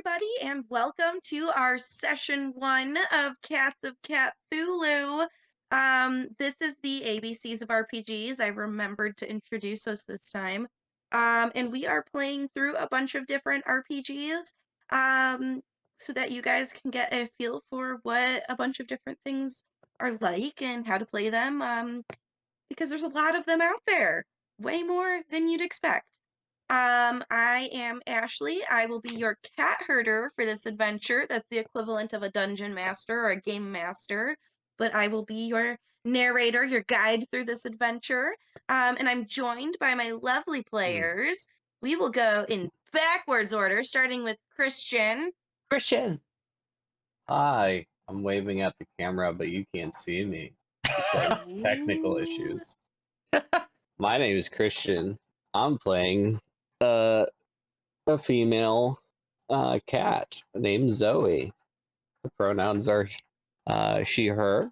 everybody, and welcome to our session 1 of Cats of Catthulhu. This is the ABCs of RPGs. I remembered to introduce us this time. And we are playing through a bunch of different RPGs so that you guys can get a feel for what a bunch of different things are like and how to play them. Because there's a lot of them out there, way more than you'd expect. I am Ashley. I will be your cat herder for this adventure. That's the equivalent of a dungeon master or a game master, but I will be your narrator, your guide through this adventure. And I'm joined by my lovely players. We will go in backwards order, starting with Christian. Christian. Hi, I'm waving at the camera, but you can't see me because technical Ooh. issues. My name is Christian. I'm playing a female cat named Zoe. The pronouns are she, her,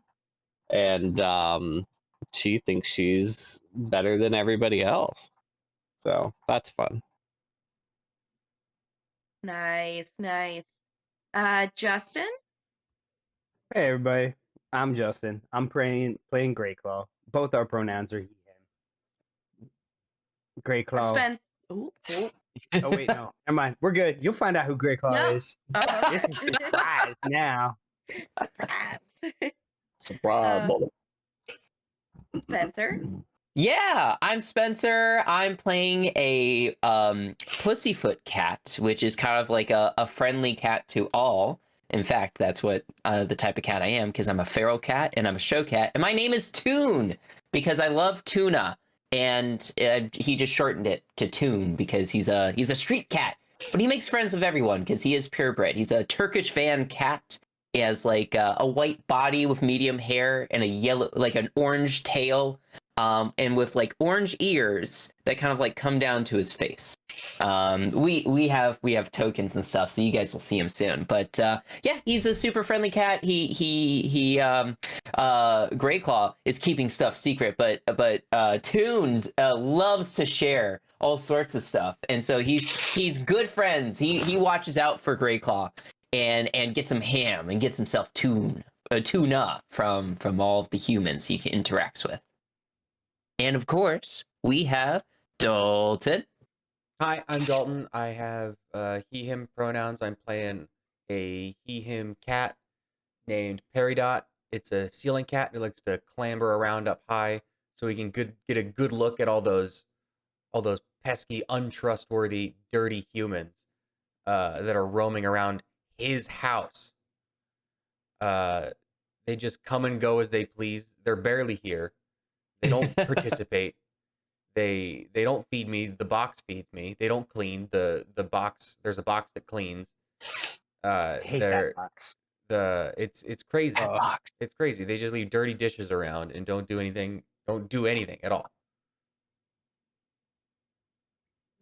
and she thinks she's better than everybody else. So that's fun. Nice. Justin? Hey everybody, I'm Justin. I'm playing Greyclaw. Both our pronouns are he, him. Greyclaw. Spence. Oh wait, no, never mind. We're good. You'll find out who Greyclaw No. is. Oh, This is a surprise now. Surprise. Surprise! Spencer? Yeah, I'm Spencer. I'm playing a pussyfoot cat, which is kind of like a friendly cat to all. In fact, that's what the type of cat I am, because I'm a feral cat and I'm a show cat. And my name is Toon, because I love tuna. And he just shortened it to Toon because he's a street cat. But he makes friends with everyone because he is purebred. He's a Turkish van cat. He has like a white body with medium hair and a yellow, like an orange tail. And with like orange ears that kind of like come down to his face. We have tokens and stuff, so you guys will see him soon. But yeah, he's a super friendly cat. Greyclaw is keeping stuff secret, but Toons loves to share all sorts of stuff, and so he's good friends. He watches out for Greyclaw and gets him ham and gets himself tuna from all of the humans he interacts with. And of course, we have Dalton. Hi, I'm Dalton. I have he, him pronouns. I'm playing a he, him cat named Peridot. It's a ceiling cat who likes to clamber around up high so he can get a good look at all those pesky, untrustworthy, dirty humans that are roaming around his house. They just come and go as they please. They're barely here. They don't participate. They don't feed me. The box feeds me. They don't clean the box. There's a box that cleans. Hate that box. It's crazy. Box. It's crazy. They just leave dirty dishes around and don't do anything. Don't do anything at all.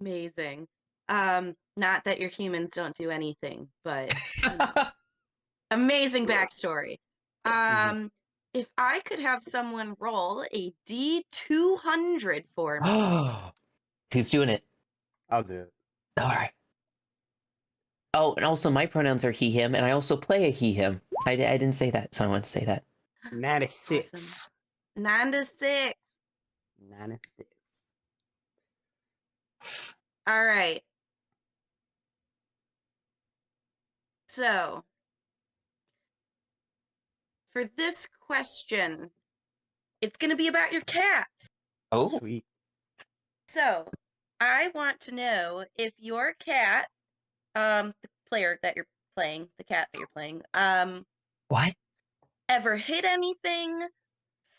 Amazing. Not that your humans don't do anything, but you know, amazing backstory. If I could have someone roll a D200 for me. Who's doing it? I'll do it. All right. Oh, and also my pronouns are he, him, and I also play a he, him. I didn't say that, so I want to say that. 96. Awesome. 96. 96. All right. So, for this question, it's going to be about your cats. Oh, Sweet. So, I want to know if your cat, the player that you're playing, the cat that you're playing, what? ever hid anything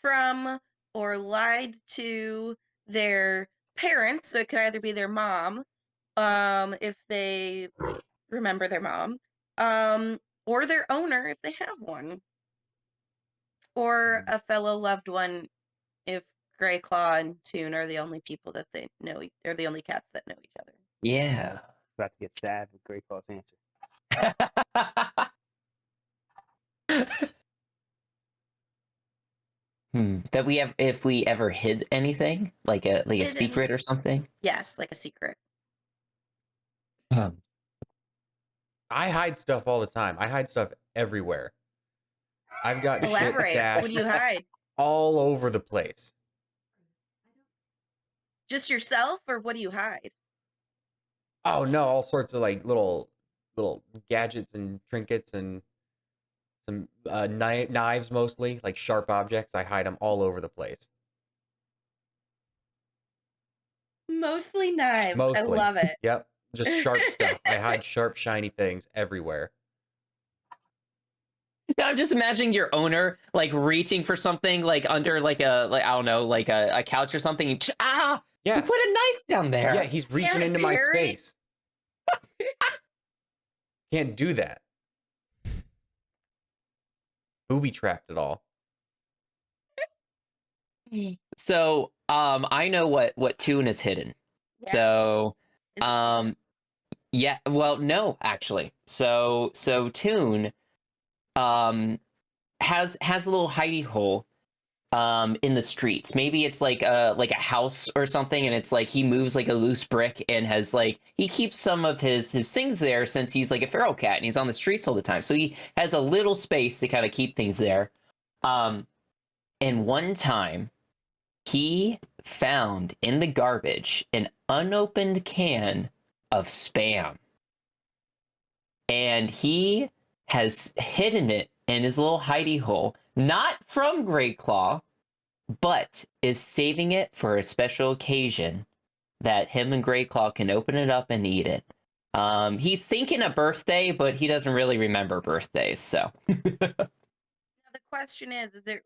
from or lied to their parents. So it could either be their mom, if they remember their mom, or their owner if they have one, or a fellow loved one if Greyclaw and Toon are the only people that they know, or the only cats that know each other. Yeah. About to get stabbed with Greyclaw's answer. That we have, if we ever hid anything, like a Hidden. secret or something. Yes, like a secret. I hide stuff all the time. I hide stuff everywhere. I've got shit Elaborate. What stashed do you hide? all over the place. Just yourself, or what do you hide? Oh no, all sorts of like little gadgets and trinkets and some knives, mostly like sharp objects. I hide them all over the place. Mostly knives. I Mostly. love it. Yep. Just sharp stuff. I hide sharp, shiny things everywhere. I'm just imagining your owner like reaching for something like under like a like I don't know like a couch or something. And you Yeah. put a knife down there. Yeah, he's reaching Yes, into my Perry. space. Can't do that. Booby trapped it all. So I know what Toon is hidden. Yeah. So Is it yeah, well no actually. So Toon has a little hidey hole in the streets. Maybe it's like a house or something, and it's like he moves like a loose brick and has like he keeps some of his things there since he's like a feral cat and he's on the streets all the time. So he has a little space to kind of keep things there. And one time he found in the garbage an unopened can of spam. And he has hidden it in his little hidey hole, not from Great Claw, but is saving it for a special occasion that him and Grey Claw can open it up and eat it. He's thinking a birthday, but he doesn't really remember birthdays, so. Now the question is it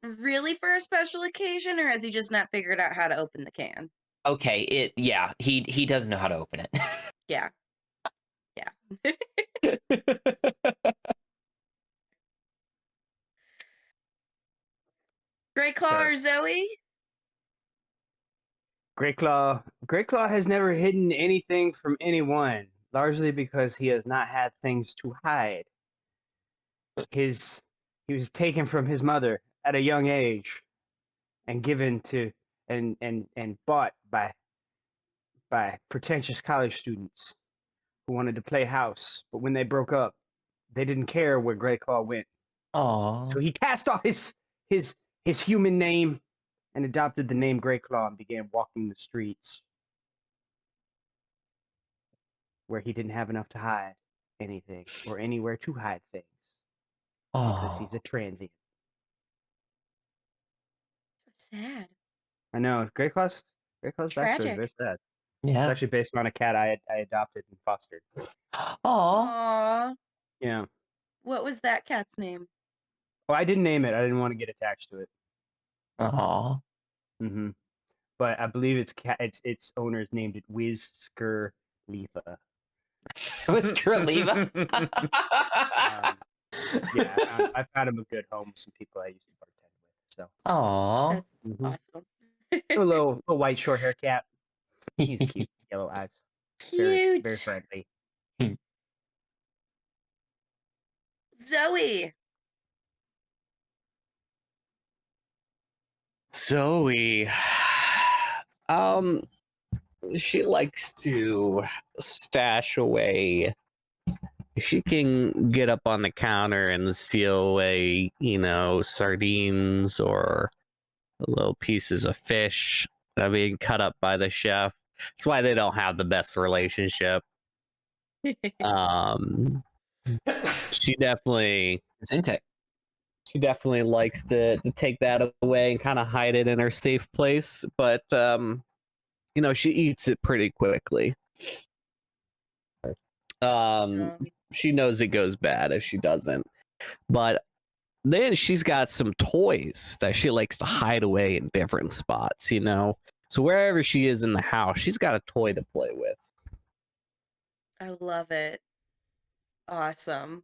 really for a special occasion, or has he just not figured out how to open the can? Okay, he doesn't know how to open it. Yeah. Yeah. Great Claw Sure. or Zoe? Great Claw has never hidden anything from anyone, largely because he has not had things to hide. He was taken from his mother at a young age and given to and bought by pretentious college students who wanted to play house, but when they broke up, they didn't care where Grey Claw went. Aww. So he cast off his human name and adopted the name Grey Claw and began walking the streets where he didn't have enough to hide anything or anywhere to hide things because he's a transient. So sad. I know Grey Claw's backstory is Tragic. very sad. It's Yeah. actually based on a cat I adopted and fostered. Aww. Aw. Yeah. What was that cat's name? Well, I didn't name it. I didn't want to get attached to it. Aww. Mm-hmm. But I believe its owner's named it Whisker Letha. Whisker Leva. Yeah, I found him a good home with some people I used to bartend with. So Aww. That's mhm. awesome. A little white short hair cat. He's cute, yellow eyes, very Cute. very friendly. Zoe. Zoe, she likes to stash away. She can get up on the counter and seal away, sardines or little pieces of fish that are being cut up by the chef. That's why they don't have the best relationship. She definitely Zinte. likes to take that away and kind of hide it in her safe place, but she eats it pretty quickly. She knows it goes bad if she doesn't, but then she's got some toys that she likes to hide away in different spots, so wherever she is in the house, she's got a toy to play with. I love it. Awesome.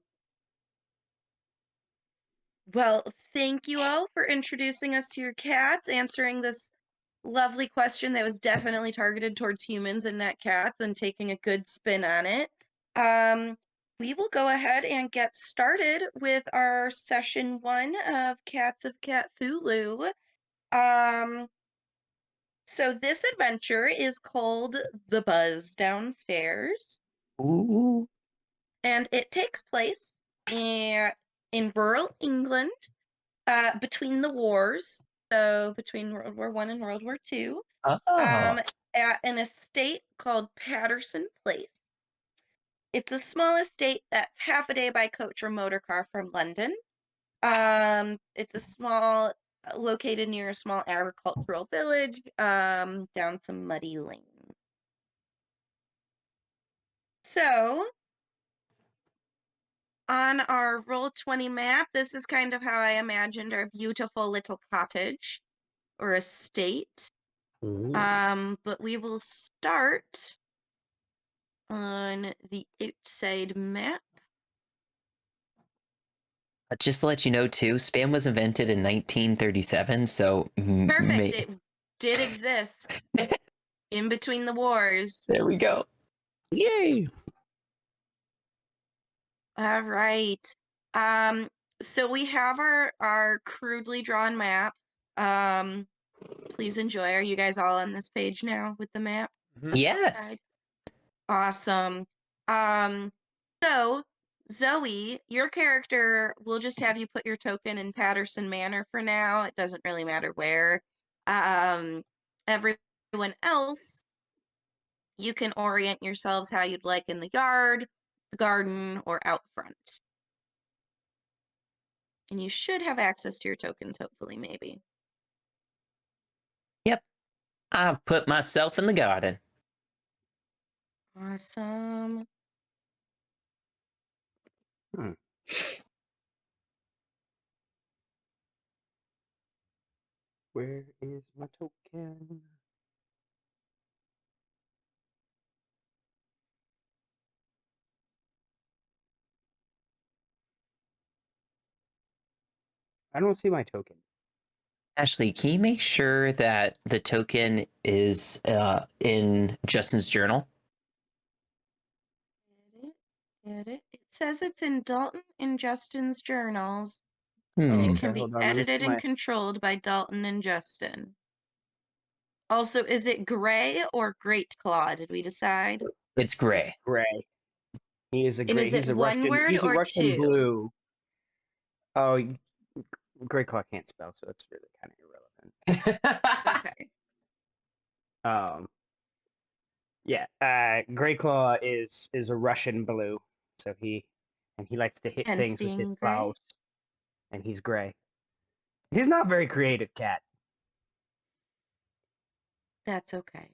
Well, thank you all for introducing us to your cats, answering this lovely question that was definitely targeted towards humans and not cats, and taking a good spin on it. We will go ahead and get started with our session 1 of Cats of Catthulhu. So this adventure is called The Buzz Downstairs. Ooh. and it takes place in rural England between the wars, so between World War I and World War II, Oh, at an estate called Patterson Place. It's a small estate that's half a day by coach or motor car from London. It's a small, located near a small agricultural village, down some muddy lanes. So, on our Roll20 map, this is kind of how I imagined our beautiful little cottage or estate. Ooh. But we will start on the outside map. just to let you know too, spam was invented in 1937, so Perfect. It did exist in between the wars. there we go. Yay! All right. So we have our crudely drawn map. Please enjoy. Are you guys all on this page now with the map? Mhm. Yes. Awesome. So Zoe, your character, we'll just have you put your token in Patterson Manor for now. It doesn't really matter where. Everyone else, you can orient yourselves how you'd like in the yard, the garden, or out front. And you should have access to your tokens, hopefully, maybe. Yep. I put myself in the garden. Awesome. Where is my token? I don't see my token. Ashley, can you make sure that the token is in Justin's journal? It says it's in Dalton and Justin's journals. Hmm. It Okay, can be hold on. Let me see edited and my. controlled by Dalton and Justin. Also, is it gray or great claw? Did we decide? It's It's gray. gray. He is a And gray. is it He's a one Russian. word He's a or Russian two? blue. Oh, Grey Claw can't spell, so it's really kind of irrelevant. Okay. Yeah. Grey Claw is a Russian blue, so he likes to hit Hence things with his being gray. claws, and he's gray. He's not very creative, cat. That's okay.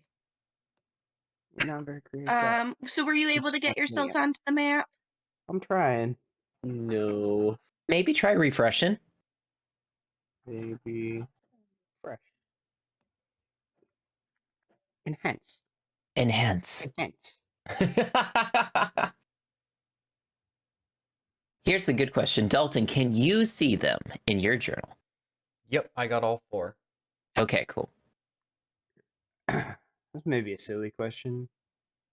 He's not a very creative cat. So were you able to get yourself onto the map? I'm trying. No. Maybe try refreshing. Maybe fresh. Enhance. Enhance. Enhance. Here's the good question. Dalton, can you see them in your journal? Yep, I got all 4. Okay, cool. This may be a silly question.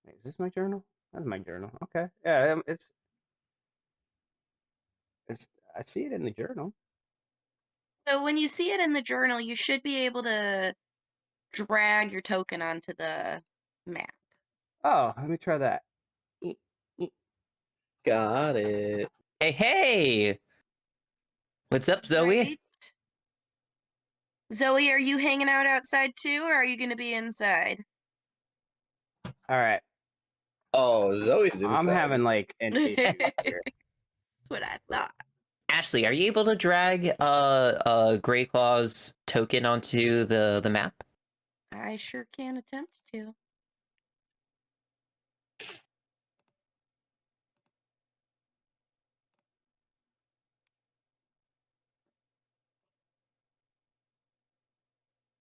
Wait, is this my journal? That's my journal. Okay. Yeah, it's. I see it in the journal. So when you see it in the journal, you should be able to drag your token onto the map. Oh, let me try that. Got it. Hey, hey! What's up, Zoe? Right? Zoe, are you hanging out outside too, or are you going to be inside? All right. Oh, Zoe's inside. I'm having like an issue That's here. what I thought. Ashley, are you able to drag Grey Claw's token onto the map? I sure can attempt to.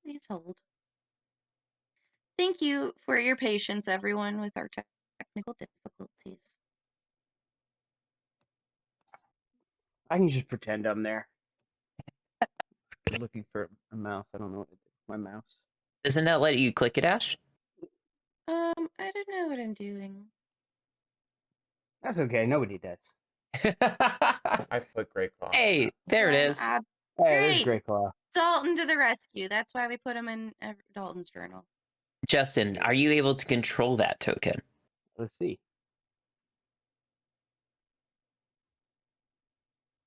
Please hold. Thank you for your patience, everyone, with our technical difficulties. I can just pretend I'm there. I'm looking for a mouse. I don't know what to do with my mouse. Doesn't that let you click it, Ash? I don't know what I'm doing. That's okay. Nobody does. I put Grey Claw. Hey, there it is. Hey, there's Great. Grey Claw. Dalton to the rescue. That's why we put him in Dalton's journal. Justin, are you able to control that token? Let's see.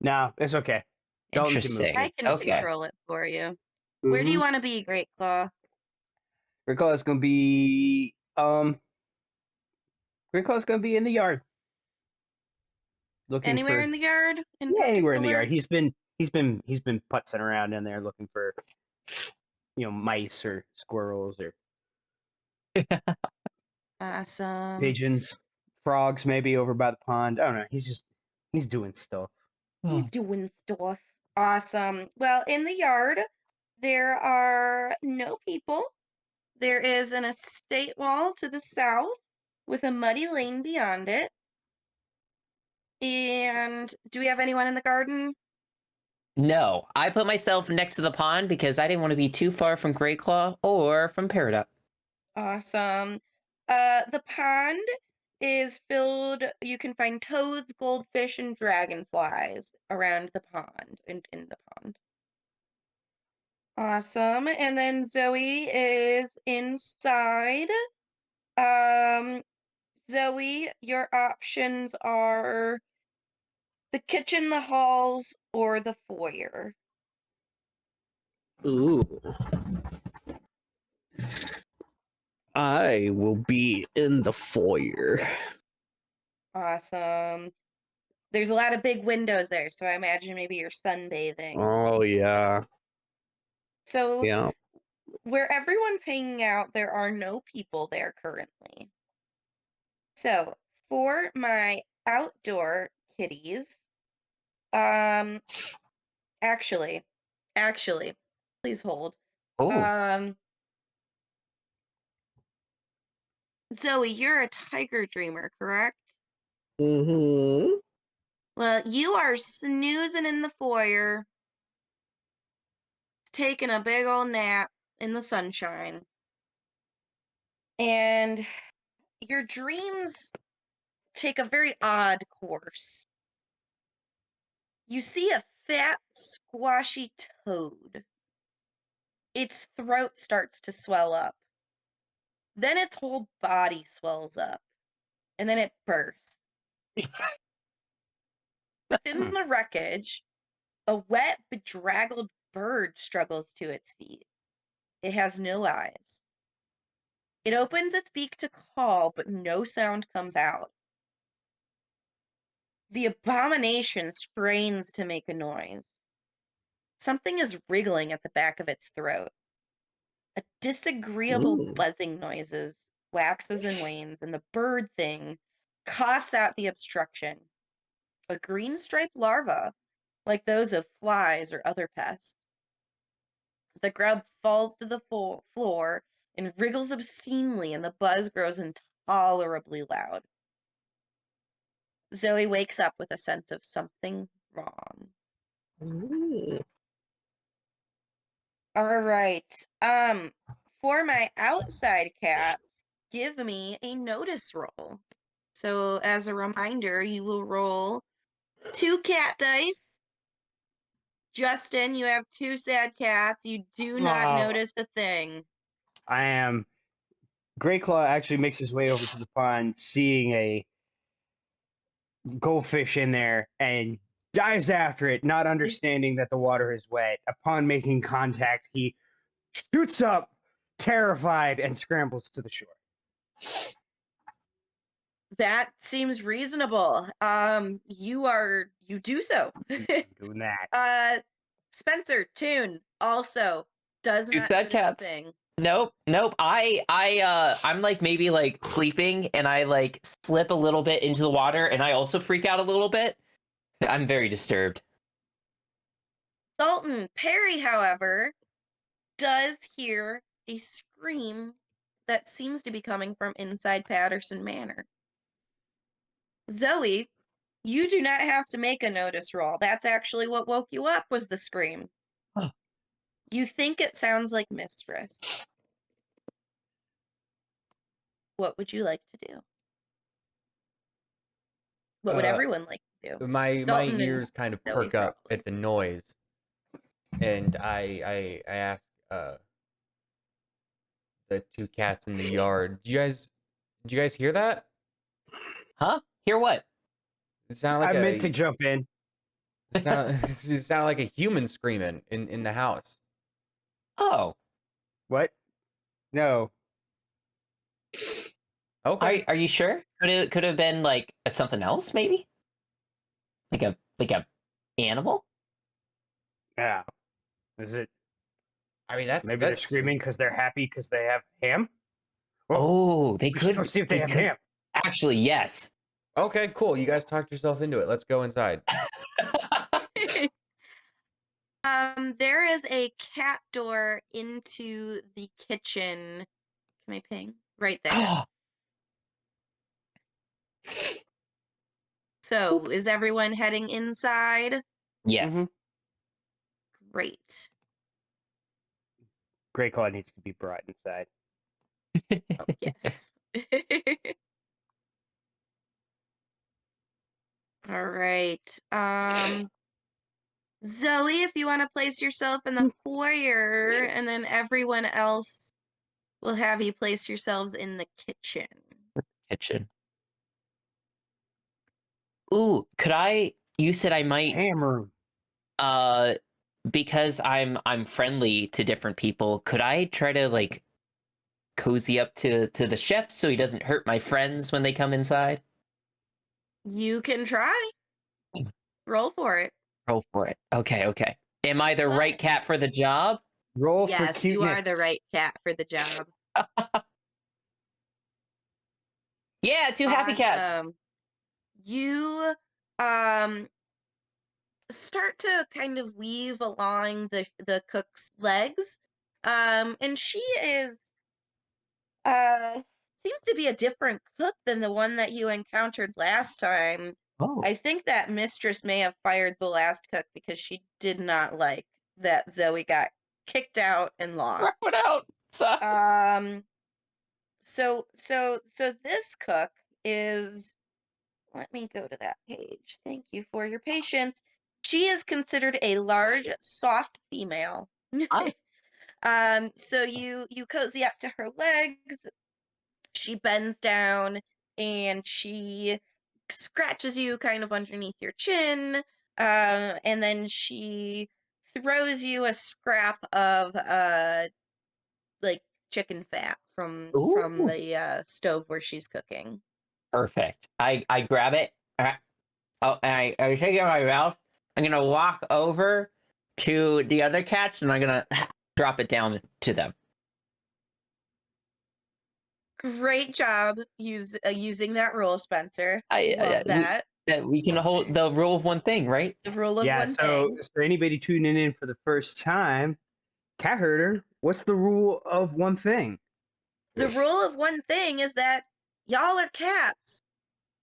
No, it's okay. Dalton can move. Interesting. I can Okay. control it for you. Where do you want to be, Great Claw? Great Claw is gonna be Great Claw is gonna be in the yard, looking Anywhere for in the yard in anywhere in the particular? yard. He's been putzing around in there looking for mice or squirrels or Awesome. pigeons, frogs maybe over by the pond. I don't know. He's doing stuff. He's doing stuff. Awesome. Well, in the yard, there are no people. There is an estate wall to the south with a muddy lane beyond it. And do we have anyone in the garden? No, I put myself next to the pond because I didn't want to be too far from Great Claw or from Peridot. Awesome. The pond is filled, you can find toads, goldfish, and dragonflies around the pond and in the pond. Awesome. And then Zoe is inside. Um, Zoe, your options are the kitchen, the halls, or the foyer. Ooh. I will be in the foyer. Awesome. There's a lot of big windows there, so I imagine maybe you're sunbathing. Oh yeah. So Yeah. where everyone's hanging out, there are no people there currently. So for my outdoor kitties, um, actually, please hold. Oh, Um, Zoe, you're a tiger dreamer, correct? Mm-hmm. Well, you are snoozing in the foyer, taking a big old nap in the sunshine. And your dreams take a very odd course. You see a fat, squashy toad. Its throat starts to swell up. Then its whole body swells up. And then it bursts. Within the wreckage, a wet, bedraggled bird struggles to its feet. It has no eyes. It opens its beak to call, but no sound comes out. The abomination strains to make a noise. Something is wriggling at the back of its throat. A disagreeable Ooh. buzzing noises waxes and wanes, and the bird thing coughs out the obstruction. A green striped larva, like those of flies or other pests. The grub falls to the floor and wriggles obscenely, and the buzz grows intolerably loud. Zoe wakes up with a sense of something wrong. Ooh. All right. For my outside cats, give me a notice roll. So as a reminder, you will roll 2 cat dice. Justin, you have 2 sad cats. You do not Oh, notice a thing. I am. Great Claw actually makes his way over to the pond, seeing a goldfish in there, and dives after it, not understanding that the water is wet. Upon making contact, he shoots up, terrified, and scrambles to the shore. That seems reasonable. You do so. Doing that. Spencer, Toon also does you not said notice a cats. thing. Nope. I'm like maybe like sleeping, and I like slip a little bit into the water, and I also freak out a little bit. I'm very disturbed. Dalton Perry, however, does hear a scream that seems to be coming from inside Patterson Manor. Zoe, you do not have to make a notice roll. That's actually what woke you up, was the scream. Huh. You think it sounds like Mistress. What would you like to do? What would Uh, everyone like to do? my Dalton and ears kind of Zoe perk up probably. at the noise, and I ask the 2 cats in the yard, do you guys hear that? Huh? Hear what? It sounded I like meant to a jump in. It sounded like a human screaming in the house. Oh, What? No. Okay. are you sure? Could have been like something else, maybe? Like a animal? Yeah. Is it I mean, maybe they're that's screaming because they're happy because they have ham? Well, Oh, we should go see if they have ham. Actually, yes. okay. Cool. You guys talked yourself into it. Let's go inside. There is a cat door into the kitchen. Can I ping? Right there. So, is everyone heading inside? Yes. Great. Great call needs to be brought inside. Yes. All right. Zoe, if you want to place yourself in the foyer, and then everyone else will have you place yourselves in the kitchen. Kitchen. Ooh, could I? You said I might. Ham room. Because I'm friendly to different people. Could I try to like cozy up to the chef so he doesn't hurt my friends when they come inside? You can try. Roll for it. Roll for it. Okay, okay. Am I the right But cat for the job? Roll for yes, you are the cuteness. right cat for the job. Yeah, two happy cats. Awesome. You um start to kind of weave along the cook's legs. And she is uh seems to be a different cook than the one that you encountered last time. Oh, I think that mistress may have fired the last cook because she did not like that Zoe got kicked out and throw lost. it out. Um so this cook is, let me go to that page. Thank you for your patience. She is considered a large, soft female. Ah, So you cozy up to her legs. She bends down and she scratches you kind of underneath your chin. And then she throws you a scrap of like chicken fat from ooh, the stove where she's cooking. perfect. I grab it. Oh, and I take it out of my mouth. I'm gonna walk over to the other cats and I'm gonna drop it down to them. Great job using that rule, Spencer. I Love that. we can hold the rule of one thing, right? The rule of Yeah, one so thing. for anybody tuning in for the first time, cat herder, what's the rule of one thing? The rule of one thing is that y'all are cats,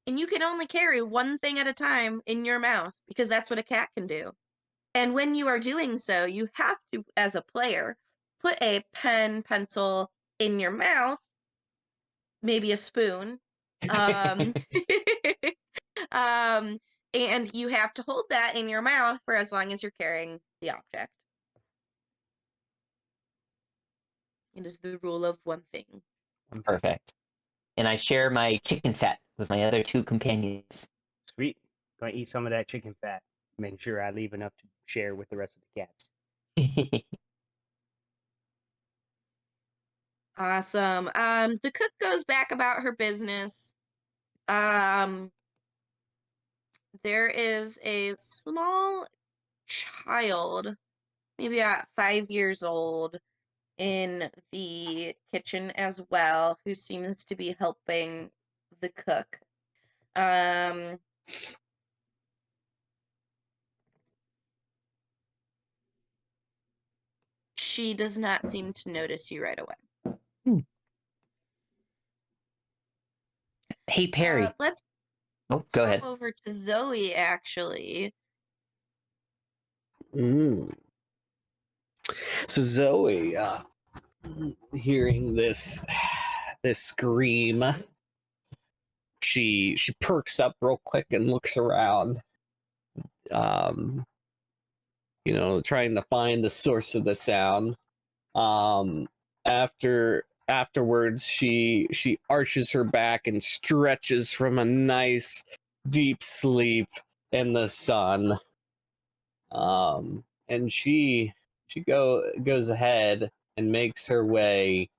and you can only carry one thing at a time in your mouth because that's what a cat can do. And when you are doing so, you have to, as a player, put a pen, pencil in your mouth, maybe a spoon. Um, um, and you have to hold that in your mouth for as long as you're carrying the object. It is the rule of one thing. Perfect. And I share my chicken fat with my other two companions. Sweet. Gonna eat some of that chicken fat. Making sure I leave enough to share with the rest of the cats. Awesome. The cook goes back about her business. Um, there is a small child, maybe at 5 years old, in the kitchen as well, who seems to be helping the cook. Um, she does not seem to notice you right away. Hey, Perry. Let's Oh, go hop ahead. over to Zoe, actually. Mm. So Zoe, hearing this scream, she perks up real quick and looks around. Um, trying to find the source of the sound. Afterwards, she arches her back and stretches from a nice deep sleep in the sun. And she goes ahead and makes her way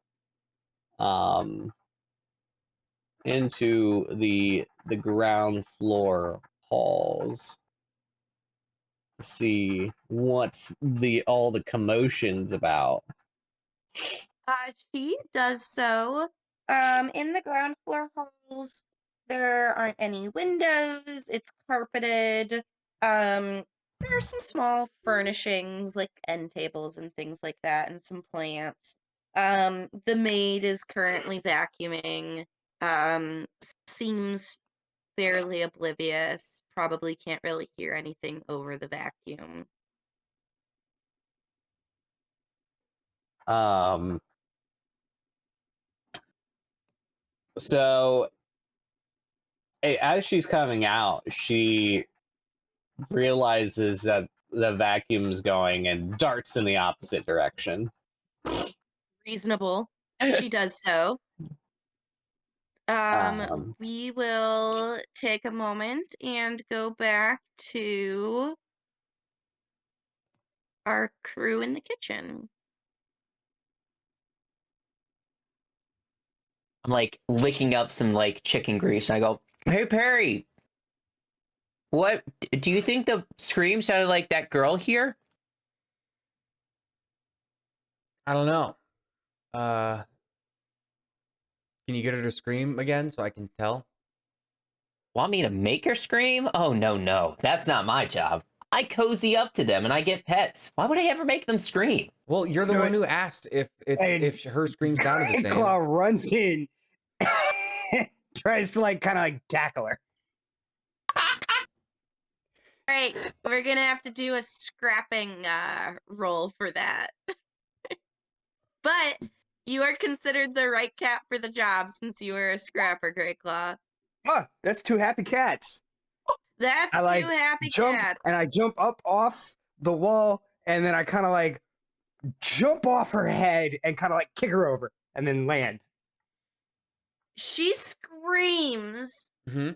into the ground floor halls to see what's all the commotion's about. She does so. In the ground floor halls, there aren't any windows. It's carpeted. There are some small furnishings like end tables and things like that, and some plants. The maid is currently vacuuming. Seems fairly oblivious. Probably can't really hear anything over the vacuum. Um, so as she's coming out, she realizes that the vacuum's going and darts in the opposite direction. Reasonable. She does so. We will take a moment and go back to our crew in the kitchen. I'm like licking up some like chicken grease. And I go, "Hey Perry, what do you think the scream sounded like that girl here?" I don't know. Can you get her to scream again so I can tell? Want me to make her scream? Oh no, that's not my job. I cozy up to them and I get pets. Why would I ever make them scream? Well, you're the Do one it. who asked if And her scream sounded the same. Claw runs in, tries to kind of tackle her. All right, we're gonna have to do a scrapping roll for that. But you are considered the right cat for the job since you were a scrapper, Grey Claw. Oh, that's two happy cats. That's I two happy jump cats. and I jump up off the wall, and then I kind of jump off her head and kind of kick her over, and then land. She screams Mm-hmm.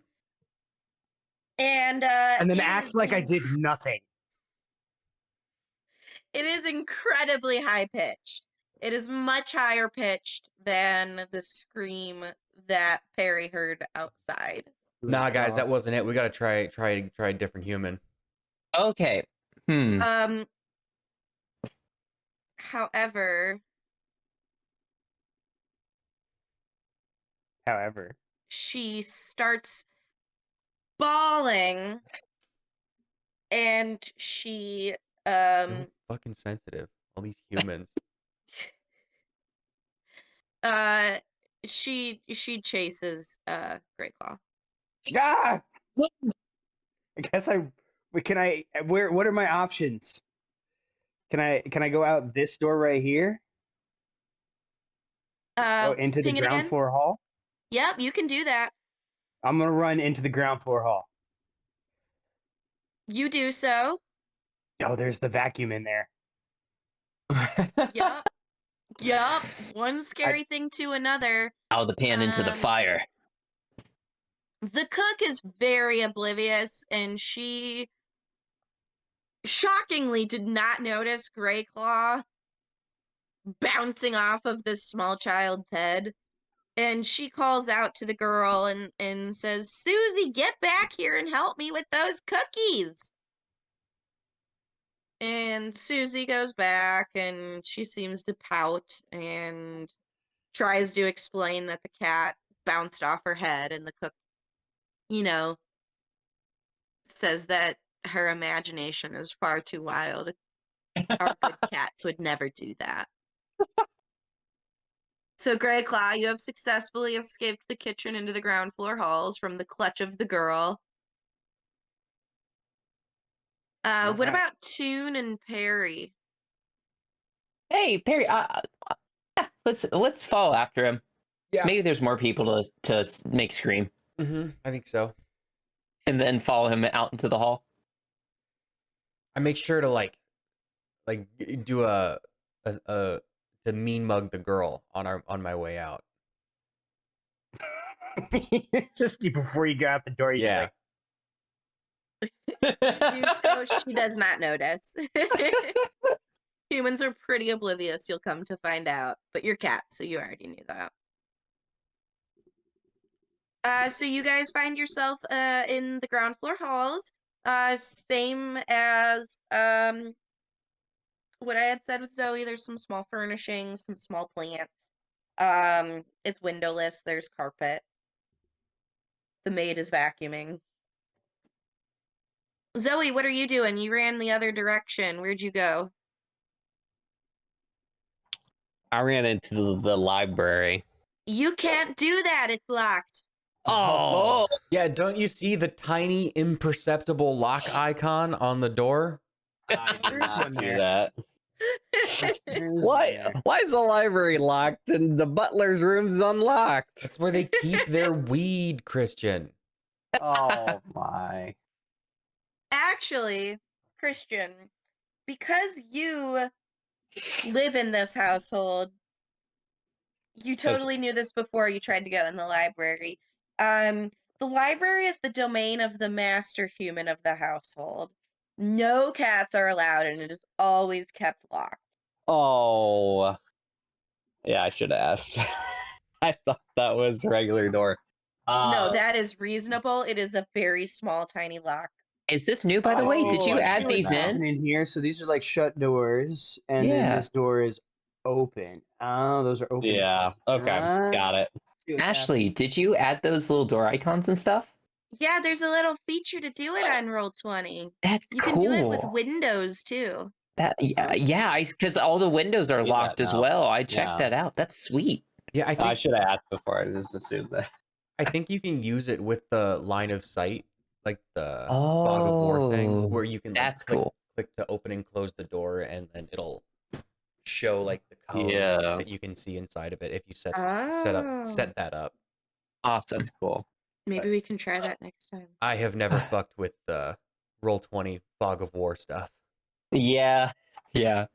and And then it acts is like I did nothing. it is incredibly high pitched. It is much higher pitched than the scream that Perry heard outside. Nah, guys, that wasn't it. We gotta try a different human. Okay. However, However, she starts bawling and she So fucking sensitive. All these humans. uh she chases Grey Claw. ah, I guess can I? What are my options? Can I go out this door right here? Go into the Ping it ground again? floor hall. Yep, you can do that. I'm gonna run into the ground floor hall. You do so. Oh, there's the vacuum in there. Yep. Yep. One scary thing to another. Out of the pan into the Um, fire. The cook is very oblivious and she shockingly did not notice Grey Claw bouncing off of this small child's head. And she calls out to the girl and says, "Susie, get back here and help me with those cookies." And Susie goes back and she seems to pout and tries to explain that the cat bounced off her head, and the cook, you know, says that her imagination is far too wild. Our good cats would never do that. So, Grey Claw, you have successfully escaped the kitchen into the ground floor halls from the clutch of the girl. What Alright. about Toon and Perry? Hey Perry, let's follow after him. Yeah. Maybe there's more people to make scream, Mm-hmm. I think so. and then follow him out into the hall. I make sure to do to mean mug the girl on my way out. Just before you go out the door, you Yeah. just do so, she does not notice. Humans are pretty oblivious, you'll come to find out. But you're cats, so you already knew that. So you guys find yourself in the ground floor halls. Same as what I had said with Zoe. There's some small furnishings, some small plants. It's windowless. There's carpet. The maid is vacuuming. Zoe, what are you doing? You ran the other direction. Where'd you go? I ran into the library. You can't do that. It's locked. Oh, Yeah, don't you see the tiny imperceptible lock icon on the door? I did There's not one see there. that. There's Why? there. Why is the library locked and the butler's room's unlocked? That's where they keep their weed, Christian. Oh my! Actually, Christian, because you live in this household, you totally knew this before you tried to go in the library. The library is the domain of the master human of the household. No cats are allowed, and it is always kept locked. Oh, yeah. I should have asked. I thought that was a regular door. No, that is reasonable. It is a very small, tiny lock. Is this new, by the way? Did Oh, you I add see what's these in? happening here. So these are like shut doors, and then Yeah. this door is open. Oh, those are open. Yeah. doors. Okay. Got it. See what's Ashley, happening. did you add those little door icons and stuff? Yeah, there's a little feature to do it on Roll20. That's You cool. can do it with windows too. That yeah, because all the windows are See that locked as now. well. I checked Yeah. that out. That's sweet. Yeah, I I think should have asked before. I just assumed that. I think you can use it with the line of sight, like the fog of war thing, where you can like That's click, cool. click to open and close the door, and then it'll show like the code Yeah. that you can see inside of it if you set Oh. that up. Awesome. That's cool. Maybe we can try that next time. I have never fucked with the Roll20 fog of war stuff. Yeah. Yeah.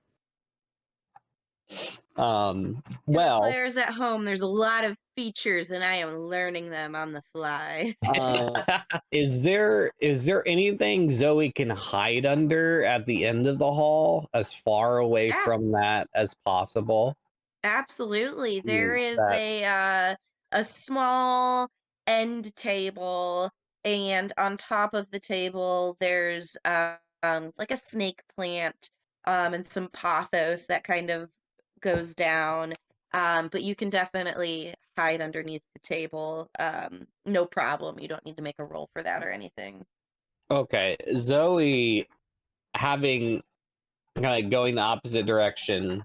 For Well, players at home, there's a lot of features, and I am learning them on the fly. is there anything Zoe can hide under at the end of the hall, as far away Yeah. from that as possible? Absolutely. There is that- a small end table, and on top of the table there's like a snake plant and some pothos that kind of goes down. But you can definitely hide underneath the table. No problem. You don't need to make a roll for that or anything. Okay, Zoe, having kind of going the opposite direction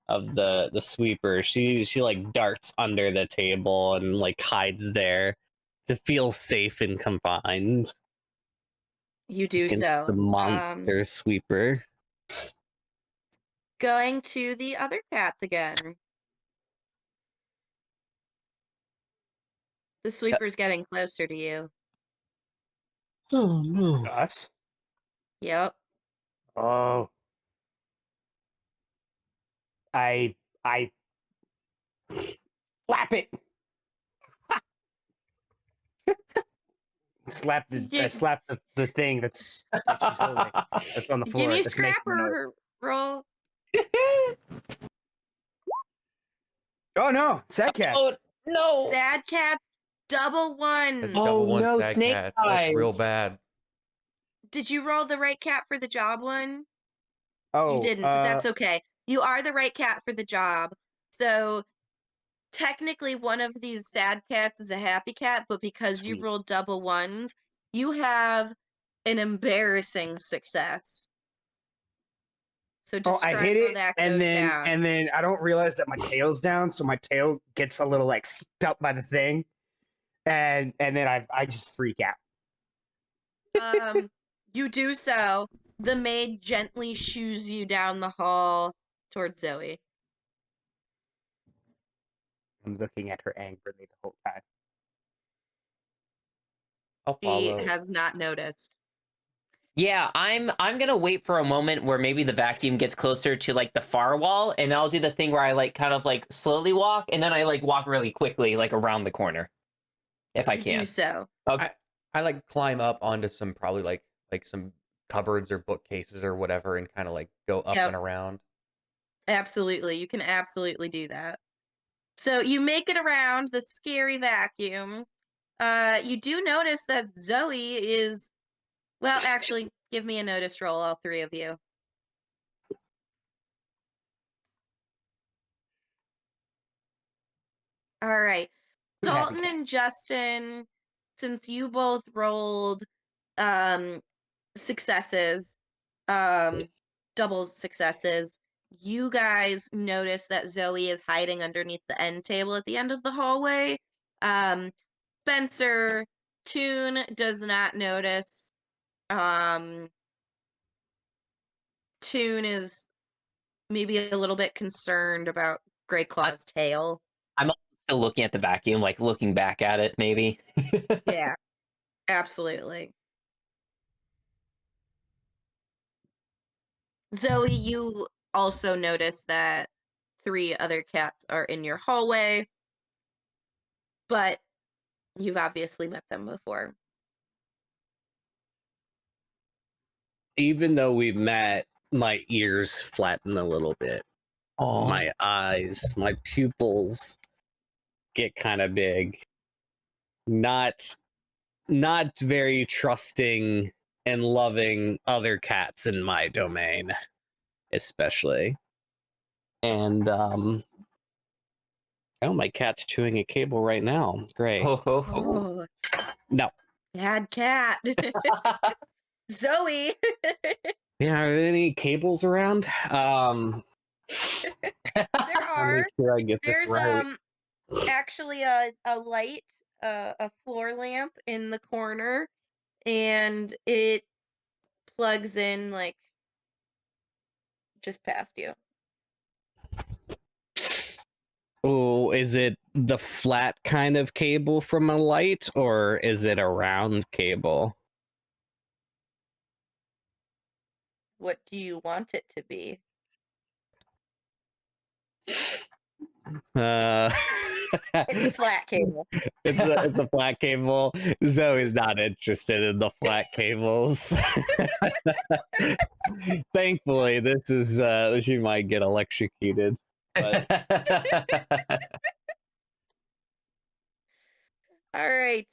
of the sweeper, she like darts under the table and like hides there to feel safe and confined You do against so. the monster sweeper. Going to the other cats again. The sweeper's getting closer to you. Oh no! Us? Yep. Oh. I slap it. I slap the thing that's she's holding. That's on the floor. Give me a that's making the noise. scrapper roll. Oh no, sad cats. Oh no! Sad cats, double one. That's Oh, double one no, sad snake cats. That's real eyes. bad. Did you roll the right cat for the job one? Oh, You didn't, but that's okay. You are the right cat for the job. So technically one of these sad cats is a happy cat, but because you Sweet. rolled double ones, you have an embarrassing success. So Oh, I hit Destructo it, that and goes then down. I don't realize that my tail's down, so my tail gets a little like stuck by the thing, and then I just freak out. You do so. The maid gently shoos you down the hall towards Zoe. I'm looking at her angrily the whole time. I'll She follow. has not noticed. Yeah, I'm gonna wait for a moment where maybe the vacuum gets closer to like the far wall, and I'll do the thing where I like kind of like slowly walk, and then I like walk really quickly like around the corner, if I You can. do so. Okay. I like climb up onto some probably like like some cupboards or bookcases or whatever and kind of like go up Yep. and around. Absolutely. You can absolutely do that. So you make it around the scary vacuum. You do notice that Zoe is, well, actually, give me a notice roll, all three of you. All right. Two happy Dalton cats. and Justin, since you both rolled um successes, double successes, you guys notice that Zoe is hiding underneath the end table at the end of the hallway. Um, Spencer, Toon does not notice. Um, Toon is maybe a little bit concerned about Grey Claw's tail. I'm still looking at the vacuum, like looking back at it, maybe. Yeah, absolutely. Zoe, you also notice that three other cats are in your hallway, but you've obviously met them before. Even though we've met, my ears flatten a little bit. Oh, My eyes, my pupils get kind of big. Not very trusting and loving other cats in my domain, especially. And oh, my cat's chewing a cable right now. Great. ho, ho, ho. Oh, No. bad cat. Zoe. Yeah, are there any cables around? There I'll make are. sure I get this There's right. actually a light, a floor lamp in the corner, and it plugs in like just past you. Oh, is it the flat kind of cable from a light, or is it a round cable? What do you want it to be? Uh, It's a flat cable. it's a flat cable. Zoe's not interested in the flat cables. Thankfully, this is she might get electrocuted. But All right.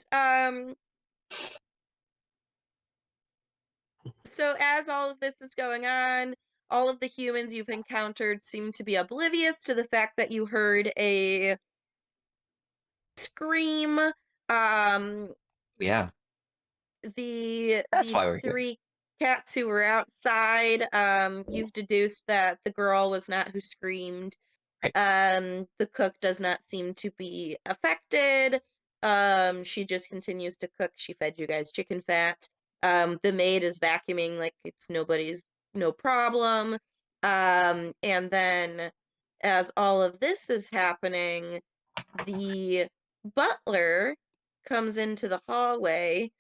So as all of this is going on, all of the humans you've encountered seem to be oblivious to the fact that you heard a scream. Um, Yeah, that's the why we're here. three cats who were outside, you've deduced that the girl was not who screamed. Right. The cook does not seem to be affected. She just continues to cook. She fed you guys chicken fat. The maid is vacuuming like it's nobody's no problem. And then as all of this is happening, the butler comes into the hallway.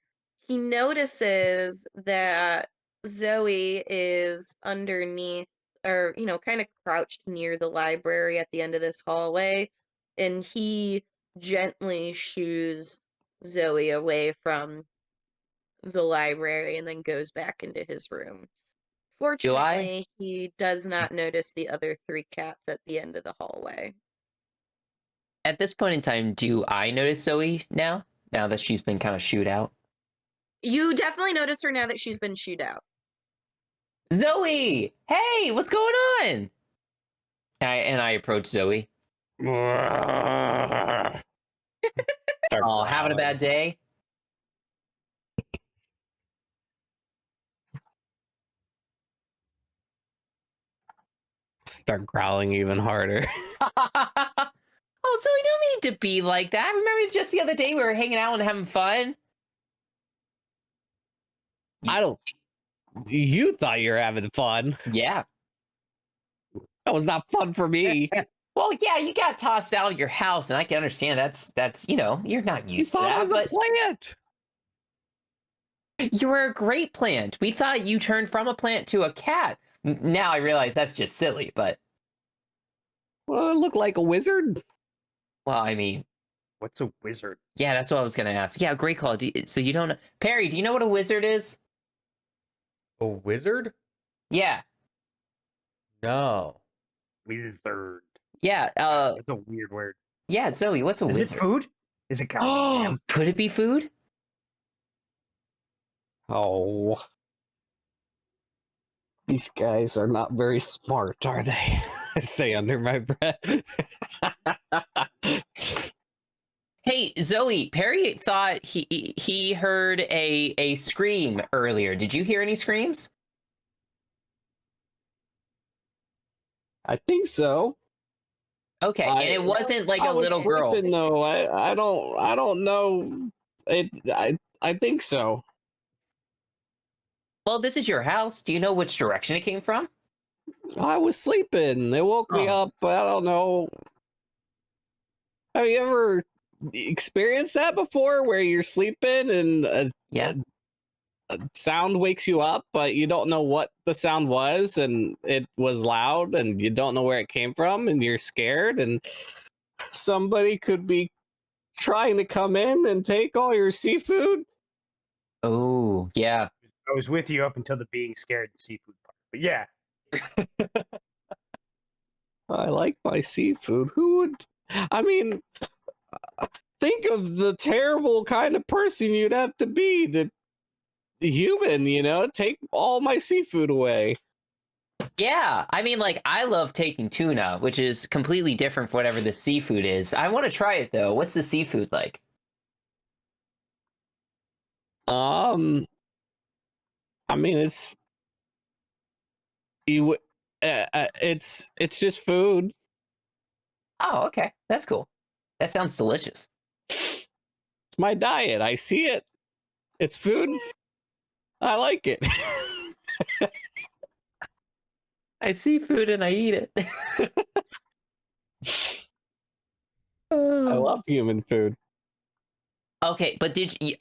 He notices that Zoe is underneath or, kind of crouched near the library at the end of this hallway, and he gently shoos Zoe away from the library and then goes back into his room. Do I? Fortunately, he does not notice the other three cats at the end of the hallway. At this point in time, do I notice Zoe now? Now that she's been kind of shooed out? You definitely notice her now that she's been shooed out. Zoe! Hey, what's going on? And I approach Zoe. Start Oh, having a growling. bad day? Start growling even harder. Oh, Zoe, don't need to be like that. Remember just the other day we were hanging out and having fun? I don't. You thought you were having fun. Yeah. That was not fun for me. Well, yeah, you got tossed out of your house, and I can understand that's you're not You used to thought I that, was a but plant. you were a great plant. We thought you turned from a plant to a cat. Now I realize that's just silly, but Well, I look like a wizard. well, I mean, What's a wizard? yeah, that's what I was gonna ask. Yeah, great call. So you don't know Perry? Do you know what a wizard is? A wizard? Yeah. No. Wizard. Yeah. That's a weird word. Yeah, Zoe, what's a Is it wizard? food? Is it cow Oh, ham? could it be food? Oh, these guys are not very smart, are they? I say under my breath. Hey, Zoe, Perry thought he heard a scream earlier. Did you hear any screams? I think so. Okay, and it wasn't like I a was little girl. sleeping though. I don't know. I think so. Well, this is your house. Do you know which direction it came from? I was sleeping. They woke me Oh. up. I don't know. Have you ever experienced that before, where you're sleeping and Yeah. a sound wakes you up, but you don't know what the sound was, and it was loud, and you don't know where it came from, and you're scared, and somebody could be trying to come in and take all your seafood? Oh, yeah. I was with you up until the being scared and seafood part. But yeah, I like my seafood. Who would? I mean, think of the terrible kind of person you'd have to be to human, take all my seafood away. Yeah, I mean, like, I love taking tuna, which is completely different from whatever the seafood is. I want to try it, though. What's the seafood like? Um, I mean, you, it's just food. Oh, okay. That's cool. That sounds delicious. It's my diet. I see it. It's food. I like it. I see food and I eat it. I love human food. Okay, but did you,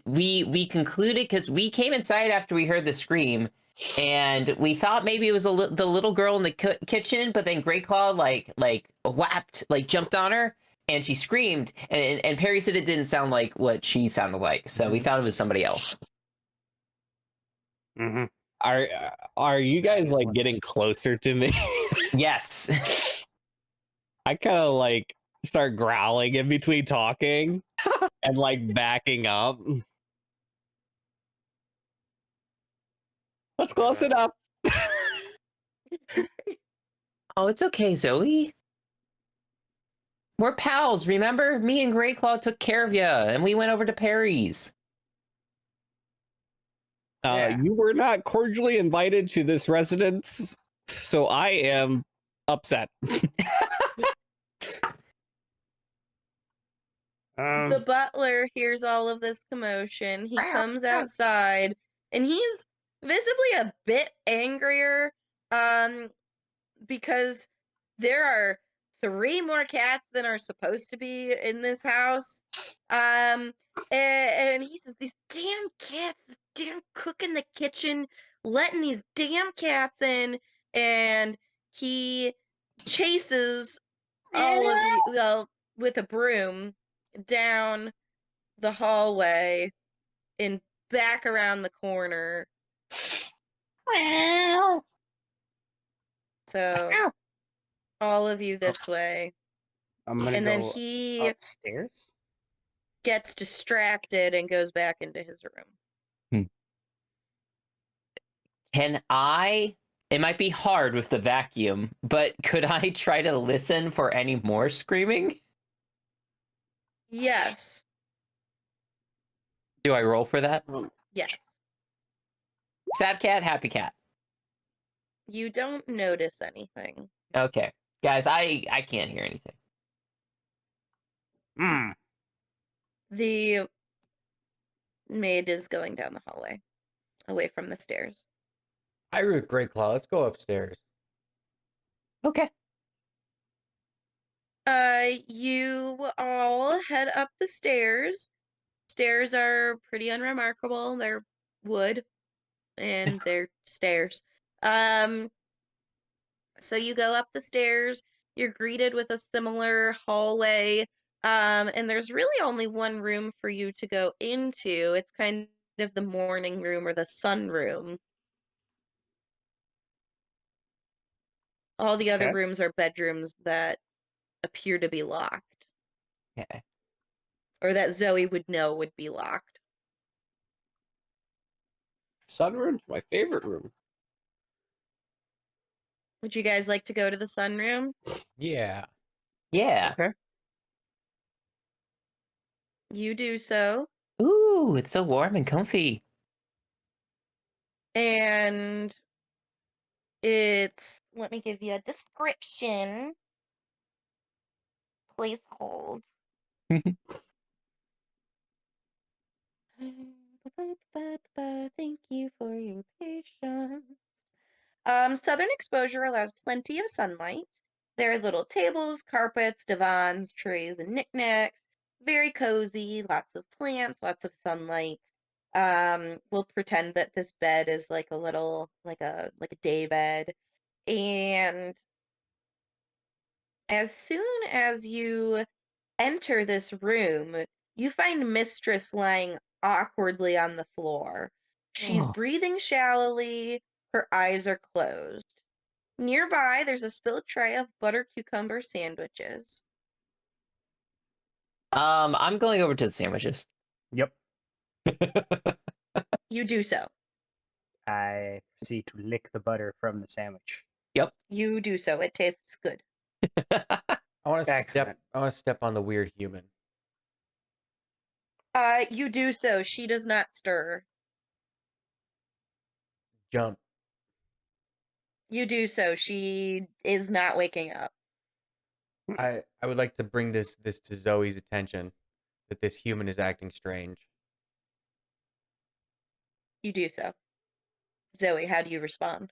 we concluded because we came inside after we heard the scream, and we thought maybe it was the little girl in the kitchen, but then Great Claw like whapped, like jumped on her, and she screamed, and Perry said it didn't sound like what she sounded like, so we thought it was somebody else. mm-hmm. Are you guys like getting closer to me? Yes. I kind of like start growling in between talking and like backing up. That's close enough. Oh, it's okay, Zoe. We're pals, remember? Me and Great Claw took care of you, and we went over to Perry's. Yeah. You were not cordially invited to this residence, so I am upset. The butler hears all of this commotion. He comes outside and he's visibly a bit angrier because there are 3 more cats than are supposed to be in this house. And he says, "These damn cats, this damn cook in the kitchen, letting these damn cats in," and he chases all of you, well, with a broom down the hallway and back around the corner. So all of you this way. I'm gonna And go then he upstairs. gets distracted and goes back into his room. Can I? It might be hard with the vacuum, but could I try to listen for any more screaming? Yes. Do I roll for that? Yes. Sad cat, happy cat. You don't notice anything. Okay. Guys, I can't hear anything. Hmm. The maid is going down the hallway, away from the stairs. I agree with Great Claw. Let's go upstairs. Okay. You all head up the stairs. Stairs are pretty unremarkable. They're wood and they're stairs. So you go up the stairs, you're greeted with a similar hallway, and there's really only one room for you to go into. It's kind of the morning room or the sun room. All the other Okay. rooms are bedrooms that appear to be locked, Okay. or that Zoe would know would be locked. Sunroom's my favorite room. Would you guys like to go to the sunroom? Yeah. Yeah. Okay. You do so. Ooh, it's so warm and comfy. And it's, let me give you a description. Please hold. Thank you for your patience. Southern exposure allows plenty of sunlight. There are little tables, carpets, divans, trays, and knickknacks. Very cozy, lots of plants, lots of sunlight. We'll pretend that this bed is like a little, like a day bed. And as soon as you enter this room, you find Mistress lying awkwardly on the floor. She's Oh. breathing shallowly, her eyes are closed. Nearby, there's a spilled tray of butter cucumber sandwiches. I'm going over to the sandwiches. Yep. You do so. I proceed to lick the butter from the sandwich. Yep. You do so. It tastes good. I want to step. Excellent. I want to step on the weird human. You do so. She does not stir. Jump. You do so. She is not waking up. I would like to bring this to Zoe's attention that this human is acting strange. You do so. Zoe, how do you respond?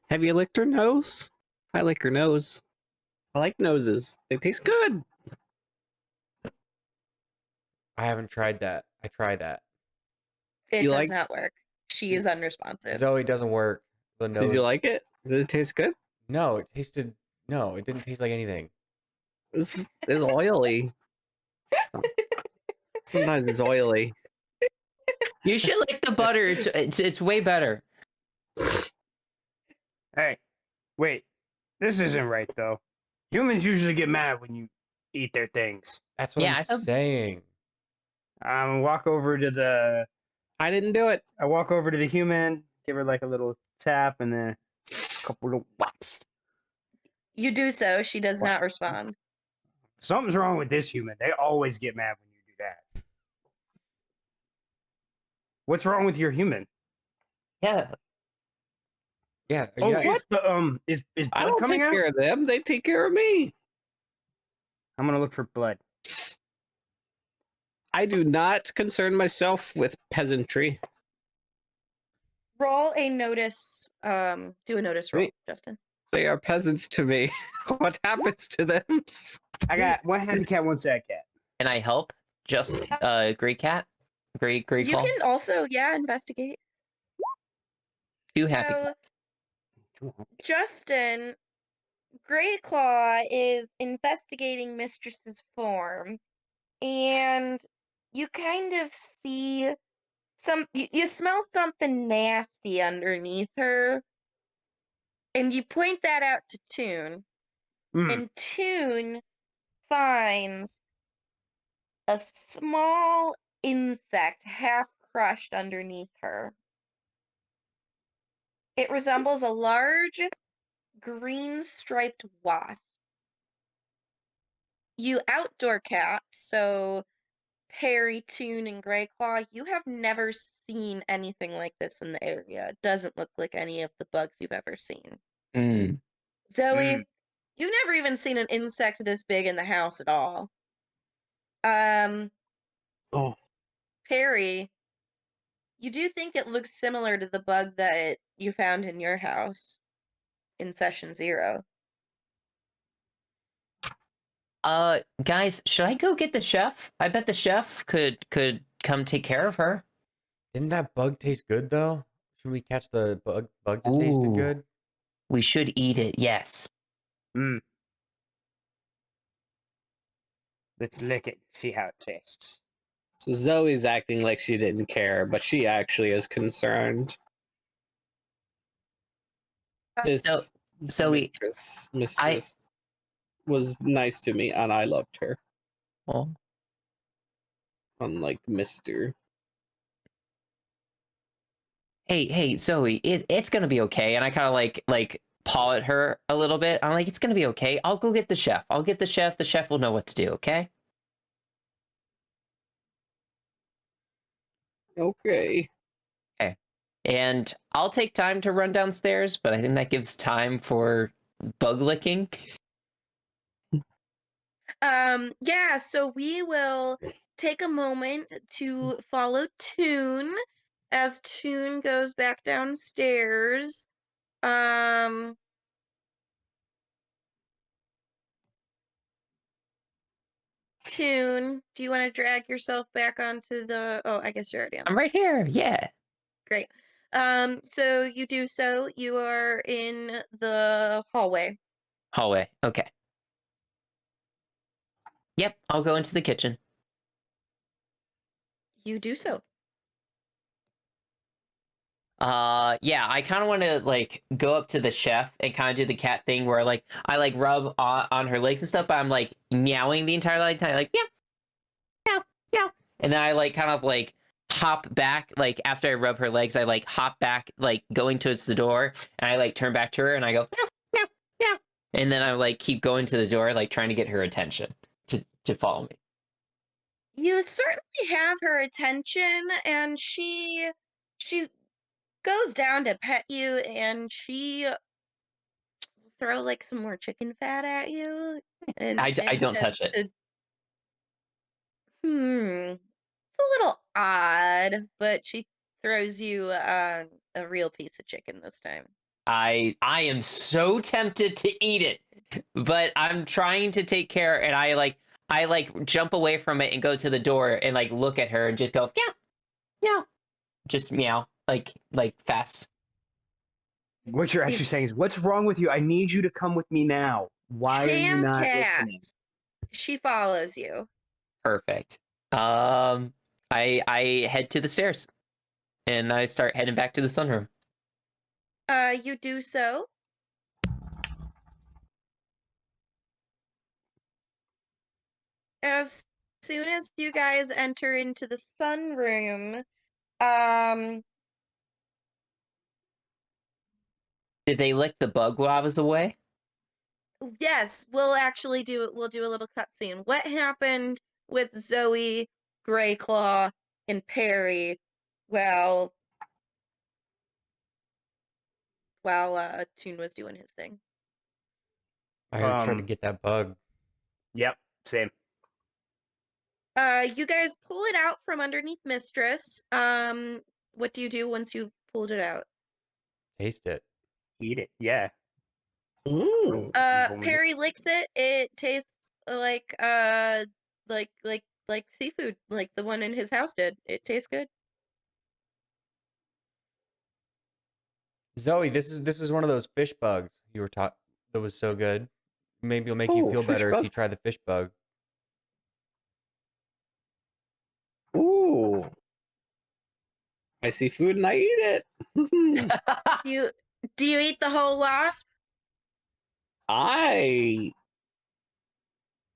Have you licked her nose? I lick her nose. I like noses. They taste good. I haven't tried that. I tried that. It You does like- not work. She is unresponsive. Zoe doesn't work. The nose. Did you like it? Did it taste good? No, it tasted. No, it didn't taste like anything. This is oily. Sometimes it's oily. You should like the butter. It's way better. Hey, wait. This isn't right, though. Humans usually get mad when you eat their things. That's what Yeah, I'm I thought- saying. Walk over to the. I didn't do it. I walk over to the human, give her like a little tap, and then a couple little whaps. You do so. She does Wow. not respond. Something's wrong with this human. They always get mad when you do that. What's wrong with your human? Yeah. Yeah. Oh, yeah, is the is I blood don't coming take out? care of them. They take care of me. I'm gonna look for blood. I do not concern myself with peasantry. Roll a notice. Do a notice roll, Wait. Justin. They are peasants to me. What happens to them? I got one handicap, one sad cat. Can I help? Just Grey Cat? Grey You Claw? can also, investigate. Two happy So, cats. Justin, Grey Claw is investigating Mistress's form, and you kind of see you smell something nasty underneath her, and you point that out to Toon, Mm. and Toon finds a small insect half crushed underneath her. It resembles a large green striped wasp. You outdoor cats, so Perry, Toon, and Greyclaw, you have never seen anything like this in the area. It doesn't look like any of the bugs you've ever seen. Mm. Zoe, Mm. you've never even seen an insect this big in the house at all. Um, Oh, Perry, you do think it looks similar to the bug that you found in your house in session 0. Guys, should I go get the chef? I bet the chef could come take care of her. Didn't that bug taste good though? Should we catch the bug that tasted Ooh. good? We should eat it, yes. Mm. Let's lick it. See how it tastes. So Zoe's acting like she didn't care, but she actually is concerned. This So Zoe, mistress was nice to me, and I loved her, well, unlike Mister. hey Zoe, it's gonna be okay. And I kind of like paw at her a little bit. I'm like, it's gonna be okay. I'll go get the chef. I'll get the chef. The chef will know what to do. Okay. Okay. Okay. And I'll take time to run downstairs, but I think that gives time for bug licking. Yeah, so we will take a moment to follow Toon as Toon goes back downstairs. Um, Toon, do you want to drag yourself back onto the? Oh, I guess you're already on. I'm right here. Yeah. Great. So you do so. You are in the hallway. Hallway. Okay. Yep. I'll go into the kitchen. You do so. Yeah, I kind of want to like go up to the chef and kind of do the cat thing where like I like rub on her legs and stuff, but I'm like meowing the entire time, like meow, meow, meow, and then I like kind of like hop back, like after I rub her legs, I like hop back, like going towards the door, and I like turn back to her and I go meow, meow, meow, and then I like keep going to the door, like trying to get her attention to follow me. You certainly have her attention, and she goes down to pet you, and she will throw like some more chicken fat at you, I and don't says touch it. to it's a little odd, but she throws you a real piece of chicken this time. I am so tempted to eat it, but I'm trying to take care, and I like jump away from it and go to the door and like look at her and just go meow, meow, just meow, like fast. What you're You actually saying is, what's wrong with you? I need you to come with me now. Why are you damn not cat. listening? She follows you. Perfect. I head to the stairs and I start heading back to the sunroom. You do so. As soon as you guys enter into the sunroom, um, Did they lick the bug while I was away? yes, we'll do a little cutscene. What happened with Zoe, Greyclaw, and Perry while Toon was doing his thing? I tried to Um, get that bug. yep, same. You guys pull it out from underneath Mistress. What do you do once you've pulled it out? Taste it. Eat it. Yeah. Ooh. Perry licks it. It tastes like seafood, like the one in his house did. It tastes good. Zoe, this is one of those fish bugs you were taught that was so good. Maybe it'll make you Oh, feel fish better if bug. you try the fish bug. Ooh. I see food and I eat it. You do you eat the whole wasp? I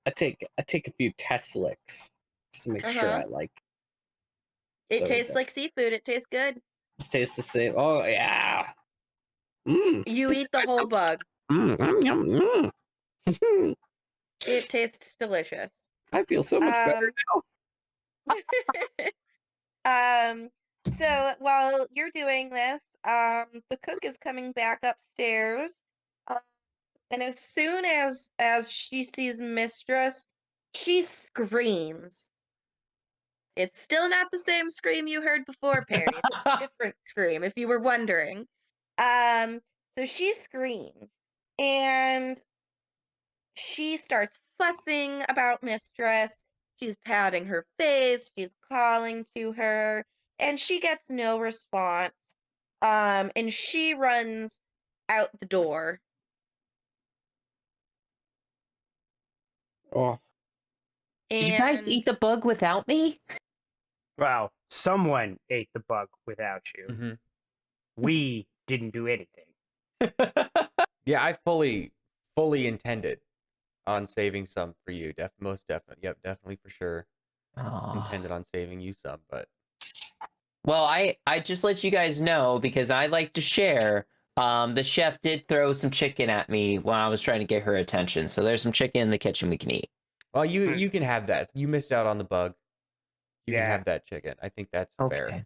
I take a few test licks just to make sure Uh-huh. I like. It So tastes like seafood. It tastes good. it tastes the same. Oh yeah. Mm. You eat the whole bug. Yum, yum, mm. It tastes delicious. I feel so much better Um, now. um, so while you're doing this, the cook is coming back upstairs. Uh, and as soon as she sees Mistress, she screams. It's still not the same scream you heard before, Perry. It's a different scream, if you were wondering. Um, so she screams, and she starts fussing about Mistress. She's patting her face, she's calling to her, and she gets no response. And she runs out the door. Oh, Did you guys And eat the bug without me? Well, someone ate the bug without you. Hmm. We didn't do anything. Yeah, I fully intended on saving some for you. Most definitely. Yep, definitely for sure. Aw. Intended on saving you some, but Well, I just let you guys know because I like to share. The chef did throw some chicken at me when I was trying to get her attention. So there's some chicken in the kitchen we can eat. well, Hmm. you can have that. You missed out on the bug. You can Yeah. have that chicken. I think that's fair. Okay.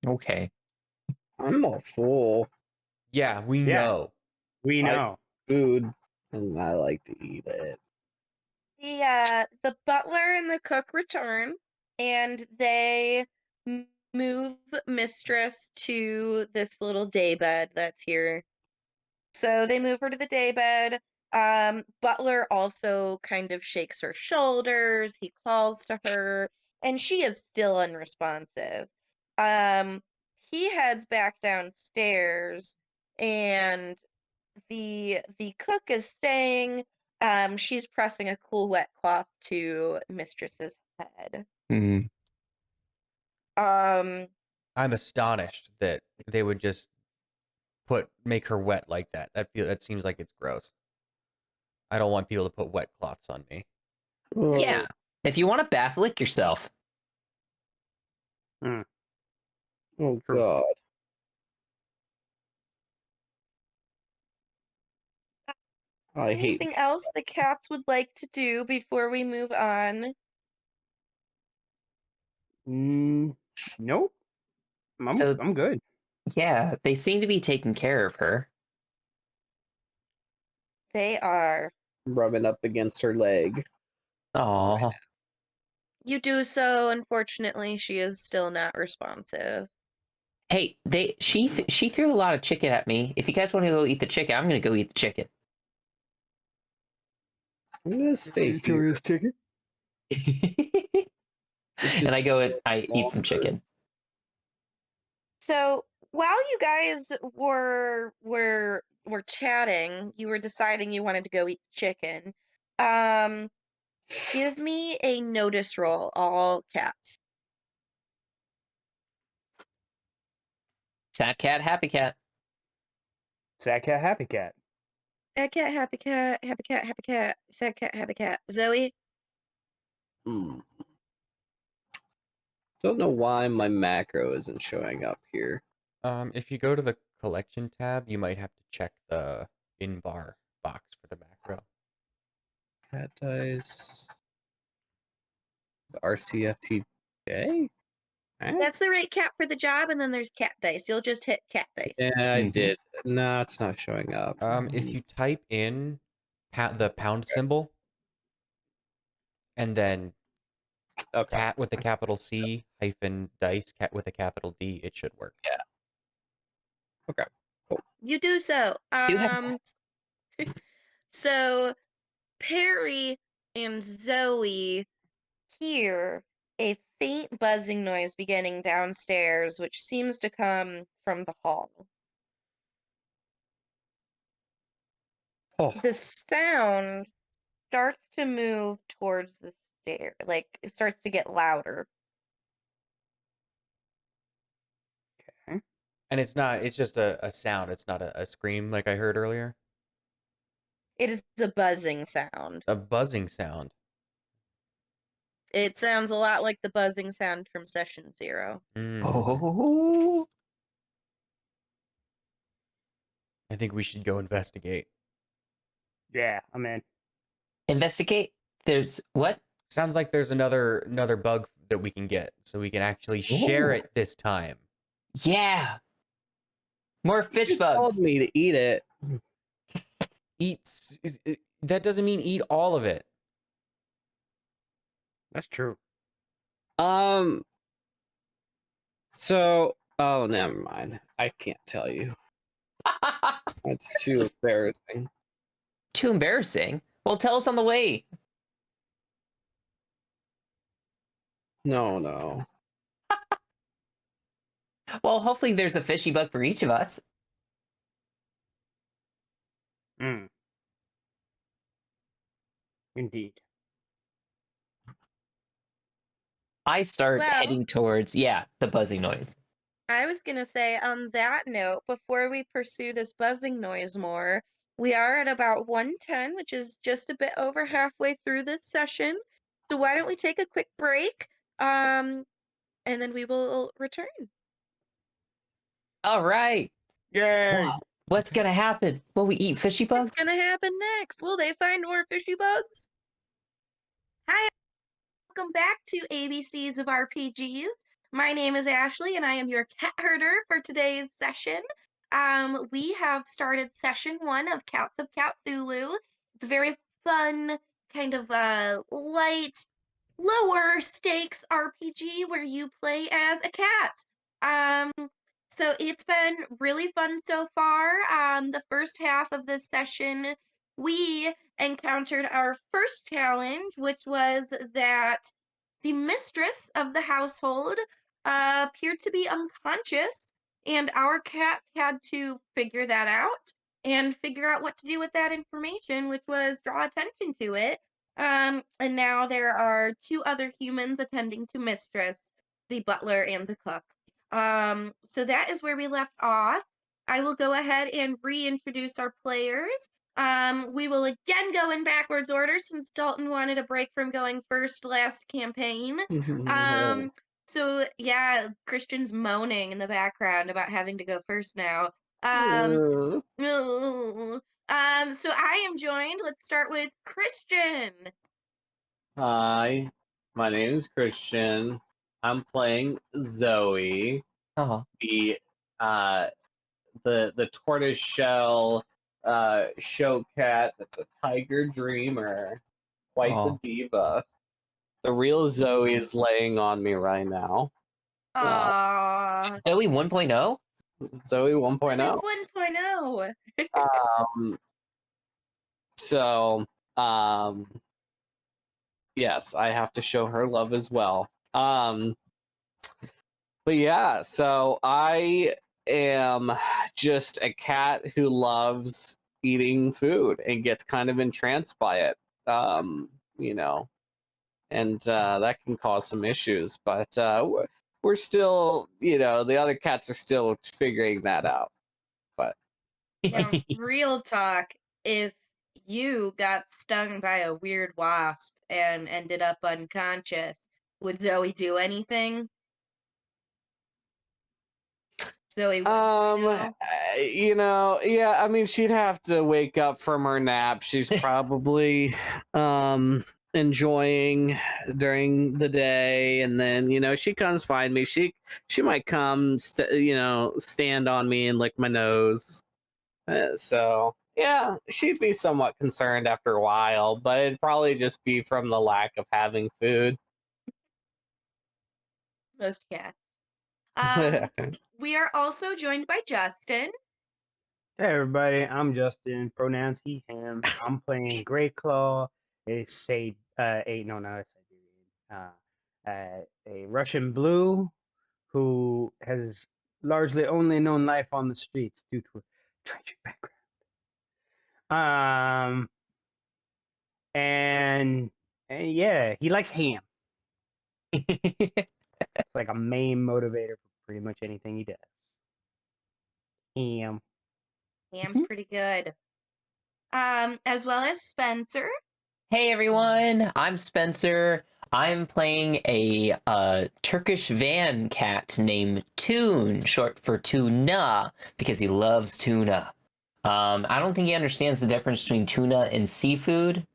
Okay. I'm all full. Yeah, we Yeah. know. We I- know. Food, and I like to eat it. The butler and the cook return, and they move mistress to this little daybed that's here. So they move her to the daybed. Butler also kind of shakes her shoulders. He calls to her, and she is still unresponsive. Um, he heads back downstairs, and the cook is saying she's pressing a cool wet cloth to mistress's head. Mm. Um, I'm astonished that they would just make her wet like that. That seems like it's gross. I don't want people to put wet cloths on me. Oh, Yeah. If you want a bath, lick yourself. Hmm. oh True. God. I hate. anything else the cats would like to do before we move on? Nope. So I'm good. yeah, they seem to be taking care of her. They are. Rubbing up against her leg. Oh. You do so. Unfortunately, she is still not responsive. Hey, she threw a lot of chicken at me. If you guys want to go eat the chicken, I'm gonna go eat the chicken. I'm gonna stay here. Chicken. And I go and I eat some chicken. So while you guys were chatting, you were deciding you wanted to go eat chicken. Um, give me a notice roll, all cats. Sad cat, happy cat. Sad cat, happy cat. Sad cat, happy cat, happy cat, happy cat, sad cat, happy cat. Zoe, Hmm. Don't know why my macro isn't showing up here. If you go to the collection tab, you might have to check the in bar box for the macro. Cat dice. The RCFTJ? that's the right cat for the job, and then there's cat dice. You'll just hit cat dice. Yeah, I Mhm. did. No, it's not showing up. If you type in the pound symbol and then Okay. cat with a capital C hyphen dice cat with a capital D, it should work. Yeah. Okay. You do so. Do have cats. So Perry and Zoe hear a faint buzzing noise beginning downstairs, which seems to come from the hall. Oh, The sound starts to move towards the stair, like it starts to get louder. And it's just a sound. It's not a scream like I heard earlier. It is a buzzing sound. A buzzing sound. It sounds a lot like the buzzing sound from Session Zero. Mm, Oh. I think we should go investigate. Yeah, I'm in. Investigate. There's what? Sounds like there's another bug that we can get, so we can actually share Ooh. it this time. Yeah. More fish you told bugs. me to eat it. That doesn't mean eat all of it. That's true. So, oh, never mind. I can't tell you. That's too embarrassing. Too embarrassing. Well, tell us on the way. No. Well, hopefully there's a fishy bug for each of us. Mm. Indeed. I start Well, heading towards, yeah, the buzzing noise. I was gonna say on that note, before we pursue this buzzing noise more, we are at about 110, which is just a bit over halfway through this session. So why don't we take a quick break? And then we will return. All right. Yay! What's gonna happen? Will we eat fishy What's bugs? gonna happen next? Will they find more fishy bugs? Hi, welcome back to ABCs of RPGs. My name is Ashley, and I am your cat herder for today's session. We have started session 1 of Cats of Catthulhu. It's a very fun, kind of light, lower stakes RPG where you play as a cat. Um, so it's been really fun so far. The first half of this session, we encountered our first challenge, which was that the mistress of the household appeared to be unconscious, and our cats had to figure that out and figure out what to do with that information, which was draw attention to it. And now there are two other humans attending to Mistress, the butler and the cook. So that is where we left off. I will go ahead and reintroduce our players. We will again go in backwards order since Dalton wanted a break from going first last campaign. So yeah, Christian's moaning in the background about having to go first now. So I am joined. Let's start with Christian. Hi, my name is Christian. I'm playing Zoe, Oh, the uh the tortoise shell show cat that's a tiger dreamer. Quite the oh. diva. The real Zoe is laying on me right now. Aww. Zoe 1.0? Zoe 1.0. 1.0. Um so um yes, I have to show her love as well. But yeah, so I am just a cat who loves eating food and gets kind of entranced by it. You know, and that can cause some issues, but we're still, the other cats are still figuring that out. But Now, real talk, if you got stung by a weird wasp and ended up unconscious, would Zoe do anything? Zoe would, yeah, I mean, she'd have to wake up from her nap. She's probably enjoying during the day, and then she comes find me. She might come stand on me and lick my nose. So yeah, she'd be somewhat concerned after a while, but it'd probably just be from the lack of having food. most cats. Um, we are also joined by Justin. Hey everybody, I'm Justin. Pronouns he, him. I'm playing Grey Claw, a say a no not a Siberian, a Russian blue who has largely only known life on the streets due to a tragic background. Um and yeah, he likes ham. It's like a main motivator for pretty much anything he does. Ham. Ham's pretty good. As well as Spencer. Hey everyone, I'm Spencer. I'm playing a Turkish van cat named Toon, short for tuna, because he loves tuna. I don't think he understands the difference between tuna and seafood,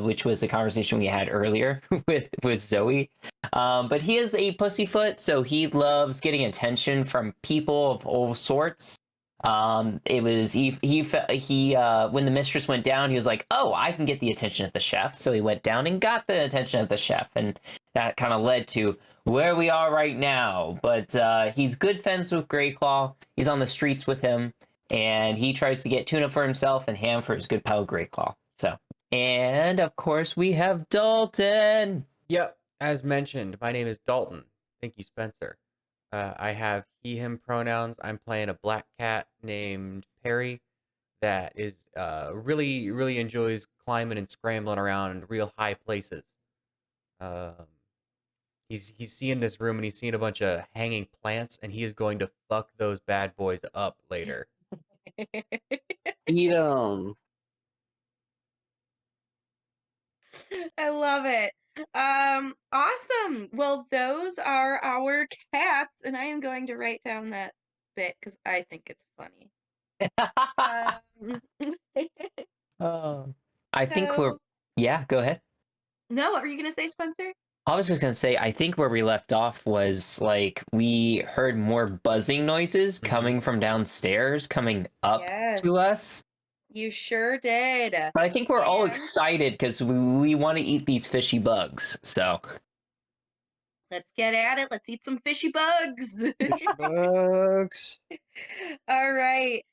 which was a conversation we had earlier with Zoe. But he is a pussyfoot, so he loves getting attention from people of all sorts. It was he when the mistress went down, he was like, "Oh, I can get the attention of the chef." So he went down and got the attention of the chef, and that kind of led to where we are right now. But he's good friends with Greyclaw. He's on the streets with him, and he tries to get tuna for himself and ham for his good pal Greyclaw. So, and of course, we have Dalton. Yep. As mentioned, my name is Dalton. Thank you, Spencer. I have he, him pronouns. I'm playing a black cat named Perry that is really, really enjoys climbing and scrambling around in real high places. Um, He's seeing this room and he's seeing a bunch of hanging plants, and he is going to fuck those bad boys up later. Eat 'em. I love it. Awesome. Well, those are our cats, and I am going to write down that bit because I think it's funny. Um, Oh. I think we're. so, Yeah, go ahead. no, what were you gonna say, Spencer? I was just gonna say, I think where we left off was like we heard more buzzing noises coming from downstairs, coming up to Yes, us. you sure did. But I think we're all And excited because we want to eat these fishy bugs. So let's get at it. Let's eat some fishy bugs. Fish bugs. All right.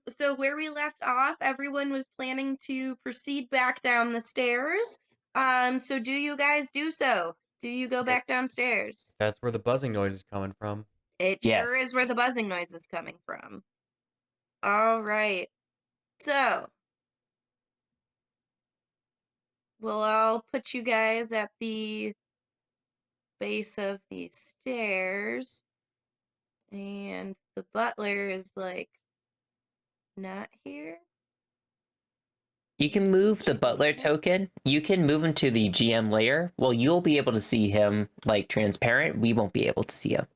So where we left off, everyone was planning to proceed back down the stairs. So do you guys do so? Do you go Yes. back downstairs? That's where the buzzing noise is coming from. It sure yes, is where the buzzing noise is coming from. All right. So we'll all put you guys at the base of the stairs. And the butler is like not here. you can move the butler token. You can move him to the GM layer. Well, you'll be able to see him like transparent. We won't be able to see him.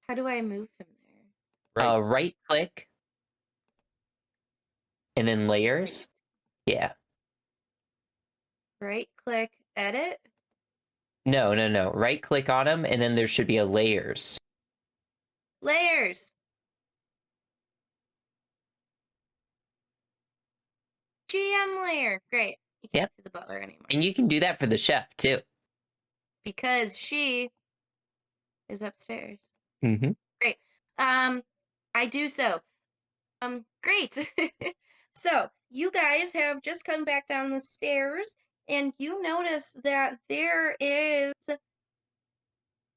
How do I move him there? Right. Right click and then layers. Yeah. Right click, edit. No. Right click on him and then there should be a layers. Layers. GM layer. Great. You can't Yep. see the butler anymore. And you can do that for the chef too. Because she is upstairs. Mm-hmm. Great. I do so. Great. So you guys have just come back down the stairs and you notice that there is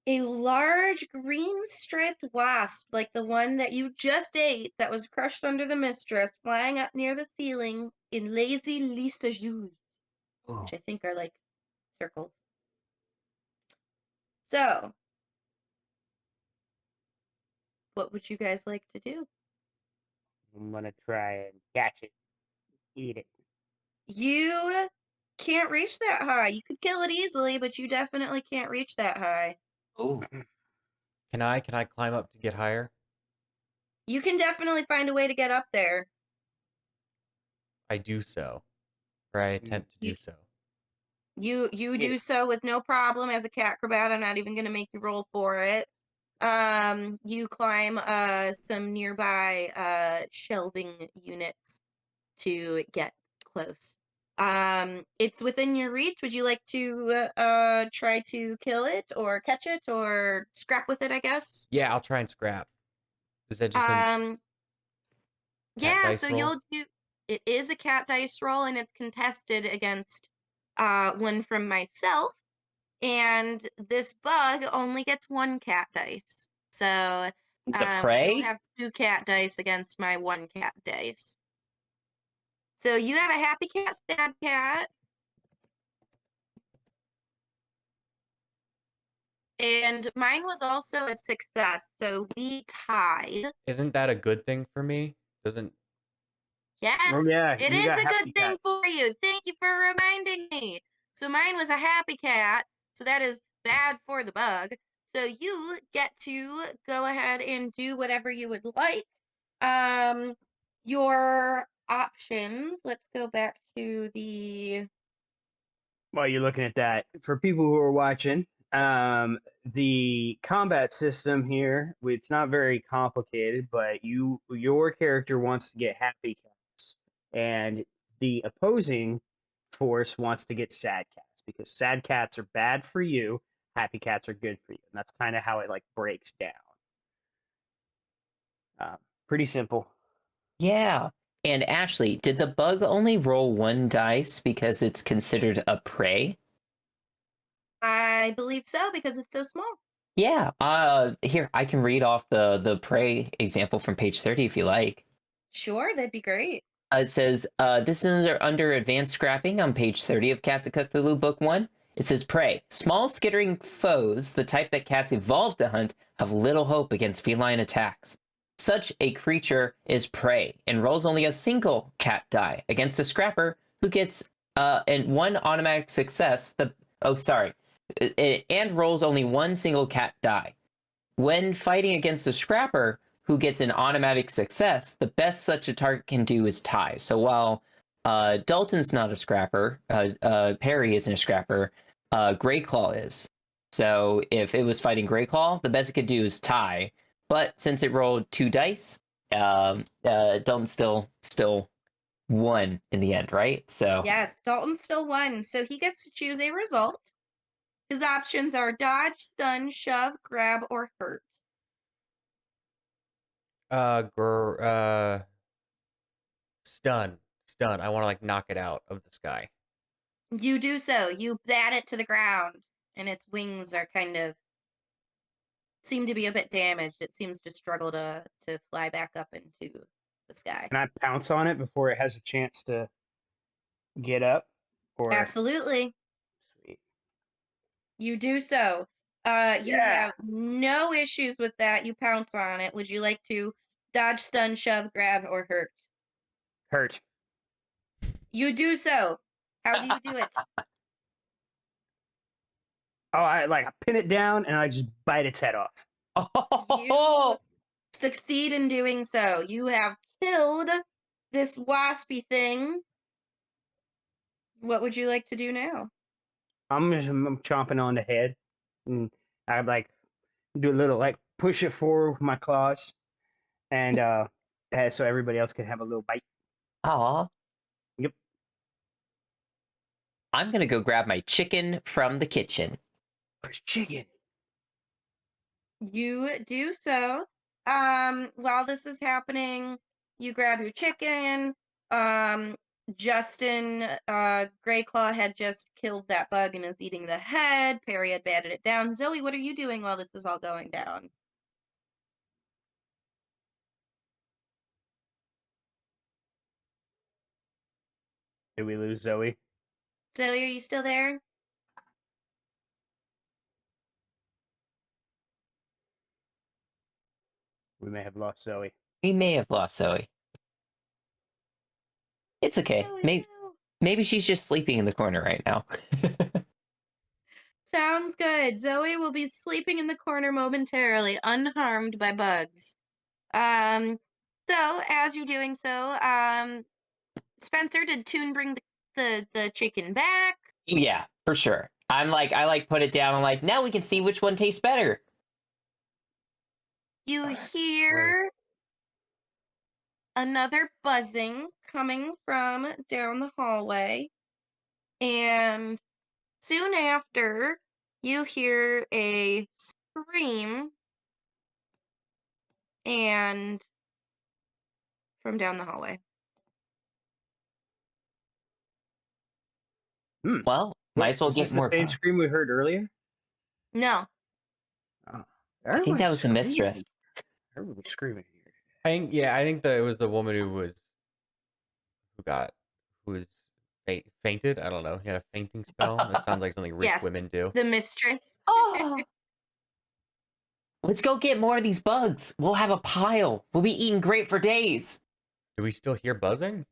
a large green striped wasp, like the one that you just ate that was crushed under the mistress, flying up near the ceiling in lazy listajous, which I think are like circles. So, what would you guys like to do? I'm gonna try and catch it, eat it. You can't reach that high. You could kill it easily, but you definitely can't reach that high. Oh. Can I climb up to get higher? You can definitely find a way to get up there. I do so. Or I attempt to You do so. you Get do it. so with no problem as a cat acrobat. I'm not even gonna make you roll for it. You climb some nearby shelving units to get close. It's within your reach. Would you like to try to kill it or catch it or scrap with it, I guess? Yeah, I'll try and scrap. Is that just a cat Yeah, dice so roll? you'll do it is a cat dice roll and it's contested against one from myself. And this bug only gets one cat dice. So It's a you'll prey? have two cat dice against my one cat dice. So you have a happy cat, sad cat. And mine was also a success, so we tied. Isn't that a good thing for me? Doesn't Yes, Oh yeah, it you is got a good happy thing cats. for you. Thank you for reminding me. So mine was a happy cat, so that is bad for the bug. So you get to go ahead and do whatever you would like. Your options. Let's go back to the While you're looking at that, for people who are watching, the combat system here, it's not very complicated, but your character wants to get happy cats, and the opposing force wants to get sad cats because sad cats are bad for you, happy cats are good for you, and that's kind of how it like breaks down. Pretty simple. Yeah. And Ashley, did the bug only roll one dice because it's considered a prey? I believe so because it's so small. Yeah. Here, I can read off the prey example from page 30 if you like. Sure, that'd be great. It says, this is under advanced scrapping on page 30 of Cats of Cthulhu Book 1. It says prey. Small skittering foes, the type that cats evolved to hunt, have little hope against feline attacks. Such a creature is prey and rolls only a single cat die against a scrapper who gets and one automatic success. And rolls only one single cat die. When fighting against a scrapper who gets an automatic success, the best such a target can do is tie. So while Dalton's not a scrapper, Perry isn't a scrapper, Greyclaw is. So if it was fighting Greyclaw, the best it could do is tie. But since it rolled 2 dice, Dalton still won in the end, right? So Yes, Dalton still won, so he gets to choose a result. His options are dodge, stun, shove, grab, or hurt. Stun. I want to like knock it out of the sky. You do so. You bat it to the ground, and its wings are kind of seem to be a bit damaged. It seems to struggle to fly back up into the sky. Can I pounce on it before it has a chance to get up? Or Absolutely. Sweet. You do so. You Yeah. have no issues with that. You pounce on it. Would you like to dodge, stun, shove, grab, or hurt? Hurt. You do so. How do you do it? Oh, I pin it down and I just bite its head off. You succeed in doing so. You have killed this waspy thing. What would you like to do now? I'm chomping on the head, and I do a little push it forward with my claws, and so everybody else can have a little bite. Aw. Yep. I'm gonna go grab my chicken from the kitchen. Where's chicken? You do so. While this is happening, you grab your chicken. Justin, Greyclaw had just killed that bug and is eating the head. Perry had batted it down. Zoe, what are you doing while this is all going down? Did we lose Zoe? Zoe, are you still there? We may have lost Zoe. We may have lost Zoe. It's okay. Zoe, Maybe no. maybe she's just sleeping in the corner right now. Sounds good. Zoe will be sleeping in the corner momentarily, unharmed by bugs. So as you're doing so, Spencer, did Toon bring the chicken back? Yeah, for sure. I put it down. I'm like, now we can see which one tastes better. You That's hear another buzzing coming from down the hallway, and soon after, you hear a scream and from down the hallway. Well, might as well Is get this the more same bugs. scream we heard earlier? No. Oh, I think that was the screaming. mistress. Everybody's screaming here. I think that it was the woman who was fainted. I don't know. He had a fainting spell. That sounds like something rich Yes, women do. the mistress. Oh, let's go get more of these bugs. We'll have a pile. We'll be eating great for days. Do we still hear buzzing?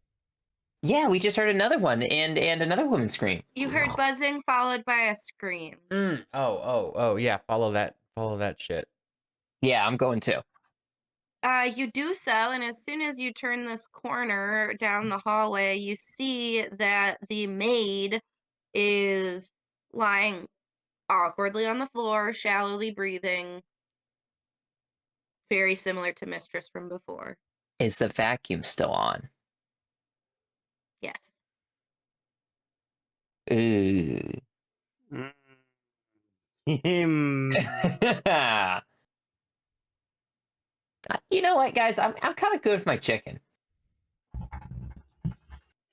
Yeah, we just heard another one and another woman scream. You heard buzzing followed by a scream. Oh, yeah. Follow that shit. Yeah, I'm going to. You do so, and as soon as you turn this corner down the hallway, you see that the maid is lying awkwardly on the floor, shallowly breathing, very similar to Mistress from before. Is the vacuum still on? Yes. Ooh. Him. You know what, guys? I'm kind of good with my chicken.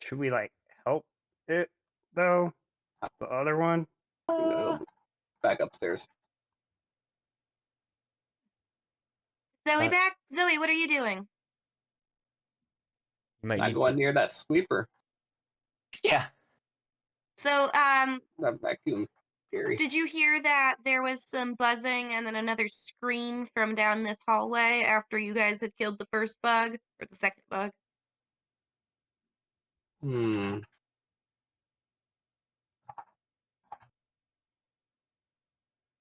Should we help it though? The other one? Back upstairs. Zoe Uh, back? Zoe, what are you doing? You might Not need going to, near that sweeper. Yeah. So, That vacuum. scary. Did you hear that there was some buzzing and then another scream from down this hallway after you guys had killed the first bug or the second bug? Hmm.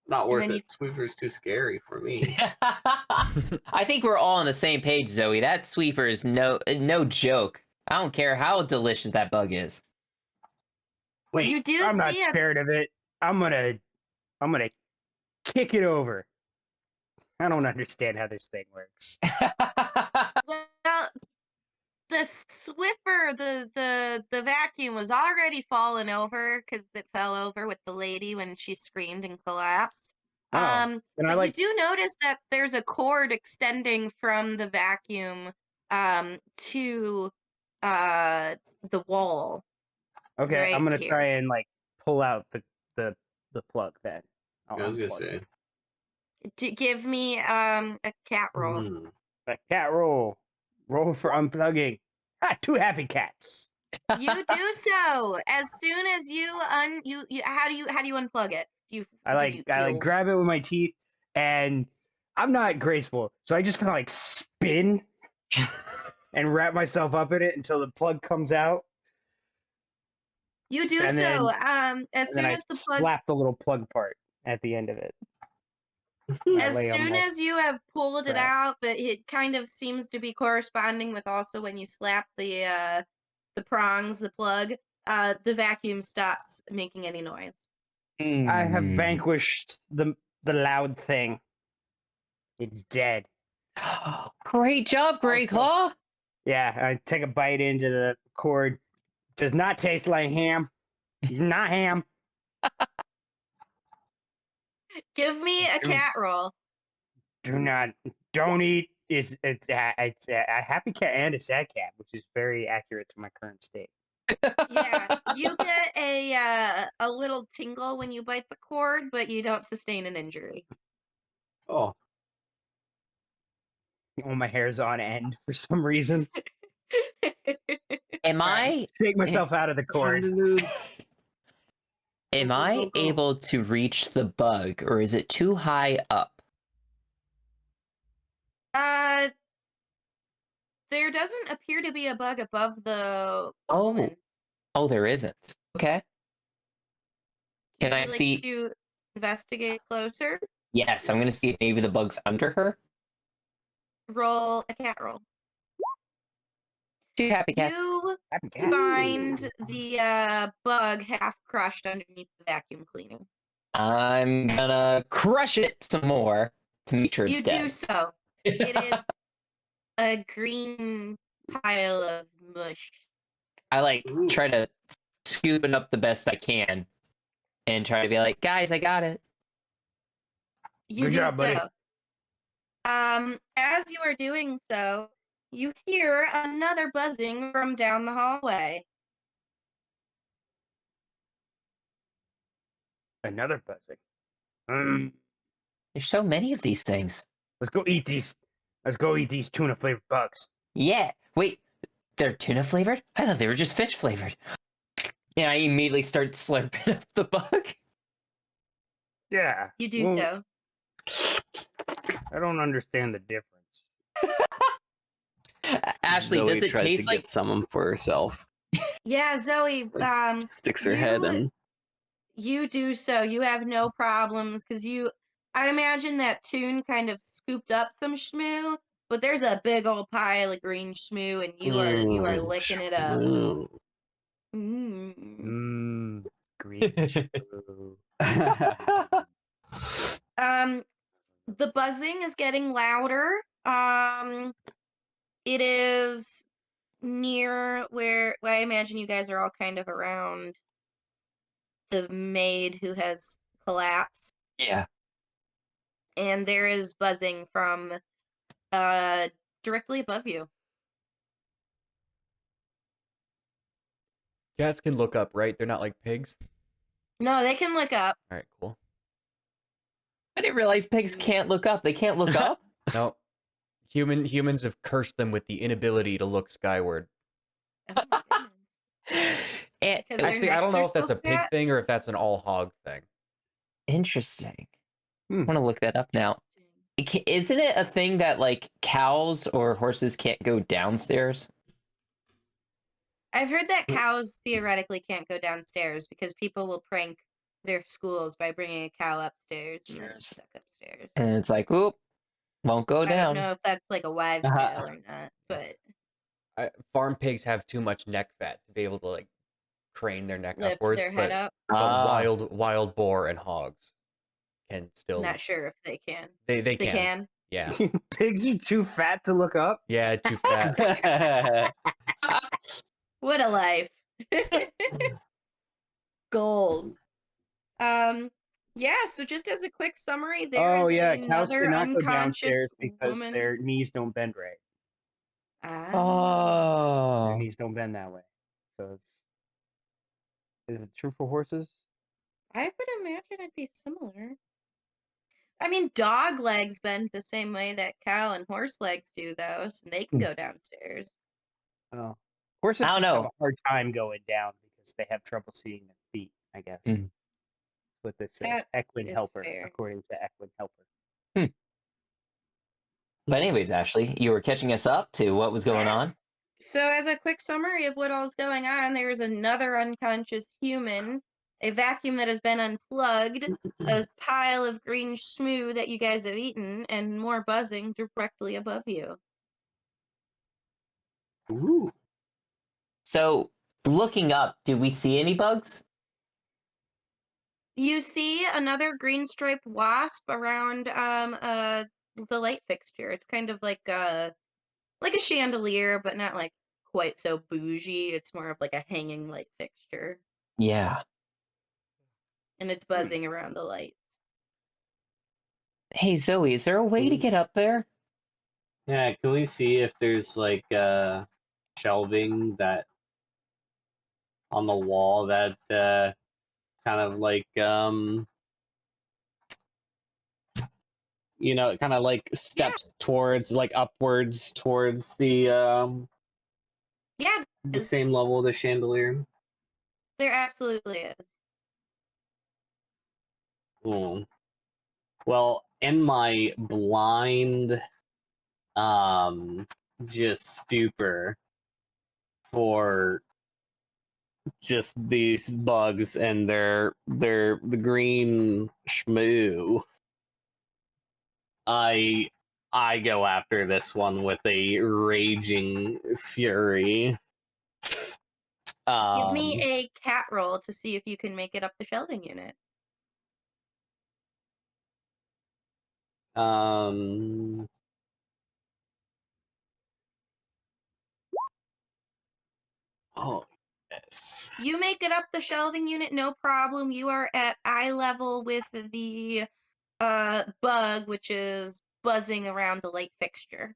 Not And worth then it. you Sweeper's too scary for me. I think we're all on the same page, Zoe. That sweeper is no joke. I don't care how delicious that bug is. Wait, You do I'm not see a scared of it. I'm gonna kick it over. I don't understand how this thing works. well, the Swiffer, the vacuum was already falling over because it fell over with the lady when she screamed and collapsed. Oh, and I But you like. do notice that there's a cord extending from the vacuum to the wall Okay, I'm right gonna try here. and like pull out the the plug then. I'll I was gonna unplug say. To give me a cat roll. Hmm. a cat roll. Roll for unplugging. Ah, two happy cats. You do so as soon as you how do you unplug it? Did you I like feel grab it with my teeth, and I'm not graceful, so I just kind of like spin and wrap myself up in it until the plug comes out, you do and so then I slap the little plug part at the end of it. I as lay on soon my as you have pulled it back. out, but it kind of seems to be corresponding with also when you slap the prongs, the plug, the vacuum stops making any noise. I have Mm. vanquished the loud thing. It's dead. Great job, Grey Also, Claw. yeah, I take a bite into the cord. Does not taste like ham. Not ham. Give me a Do, cat roll. do not. Don't eat. It's a happy cat and a sad cat, which is very accurate to my current state. Yeah, you get a little tingle when you bite the cord, but you don't sustain an injury. Oh, Oh, my hair's on end for some reason. Am Alright, I take myself out of the cord. am Go, go, I go, go. able to reach the bug, or is it too high up? uh, there doesn't appear to be a bug above the Oh, woman. oh, there isn't. Okay. Can Would I you like see? to investigate closer? Yes, I'm gonna see if maybe the bug's under her. Roll a cat roll. Two happy cats. You Happy cat. find the bug half crushed underneath the vacuum cleaner. I'm gonna crush it some more to make sure it's You do dead. so. It is a green pile of mush. I like Ooh. try to scoop it up the best I can and try to be like, guys, I got it. You Good do job, buddy. so. As you are doing so, you hear another buzzing from down the hallway. Another buzzing. There's so many of these things. Let's go eat these. Let's go eat these tuna flavored bugs. Yeah. Wait, they're tuna flavored? I thought they were just fish flavored. Yeah, I immediately start slurping up the bug. Yeah. You do well, so. I don't understand the difference. Ashley, Zoe does it tries taste to like get some for herself. Yeah, Zoe, Sticks her head in. you do so. You have no problems because I imagine that Toon kind of scooped up some shmoo, but there's a big old pile of green shmoo and you are licking it up. Mm. Mm. Green shmoo. The buzzing is getting louder. It is near where I imagine you guys are all kind of around the maid who has collapsed. Yeah. And there is buzzing from directly above you. Cats can look up, right? They're not like pigs. No, they can look up. All right, cool. I didn't realize pigs can't look up. They can't look up? No, humans have cursed them with the inability to look skyward. Oh my goodness. And, Because their Actually, I necks don't know are if that's so a pig fat. thing or if that's an all hog thing. Interesting. Hmm. I want to look that up now. Isn't it a thing that like cows or horses can't go downstairs? I've heard that cows theoretically can't go downstairs because people will prank their schools by bringing a cow upstairs and then it's stuck upstairs. And it's like, oop, won't go I don't down. know if that's like a wives' tale or not, but Farm pigs have too much neck fat to be able to like crane their neck lift upwards, their head up. but Ah, wild boar and hogs can still Not sure if they can. they They can. can. Yeah. Pigs are too fat to look up. Yeah, too fat. What a life. Goals. Yeah, so just as a quick summary, there Oh is yeah, cows another cannot go unconscious downstairs because woman. their knees don't bend right. Ah, Their oh, knees don't bend that way. So is it true for horses? I would imagine it'd be similar. I mean, dog legs bend the same way that cow and horse legs do, though, so they can Hmm. go downstairs. Oh, horses I don't just have know. a hard time going down because they have trouble seeing their feet. I guess Mm. that's what this says. That Equine is helper, fair. according to Equine helper. But anyways, Ashley, you were catching us up to what was going Yes. on. So, as a quick summary of what all's going on, there is another unconscious human, a vacuum that has been unplugged, a pile of green schmoo that you guys have eaten, and more buzzing directly above you. Ooh. So, looking up, do we see any bugs? You see another green striped wasp around the light fixture. It's kind of like a chandelier, but not like quite so bougie. It's more of like a hanging light fixture, Yeah. and it's buzzing around the lights. Hey, Zoe, is there a way to get up there? Yeah, can we see if there's like shelving that on the wall that kind of like kind of like steps towards like upwards towards Yeah, the same level of the chandelier? there absolutely is. Hmm. Well, in my blind just stupor for just these bugs and their the green schmoo, I go after this one with a raging fury. Give me Um, a cat roll to see if you can make it up the shelving unit. um, oh yes, You make it up the shelving unit, no problem. You are at eye level with the bug, which is buzzing around the light fixture.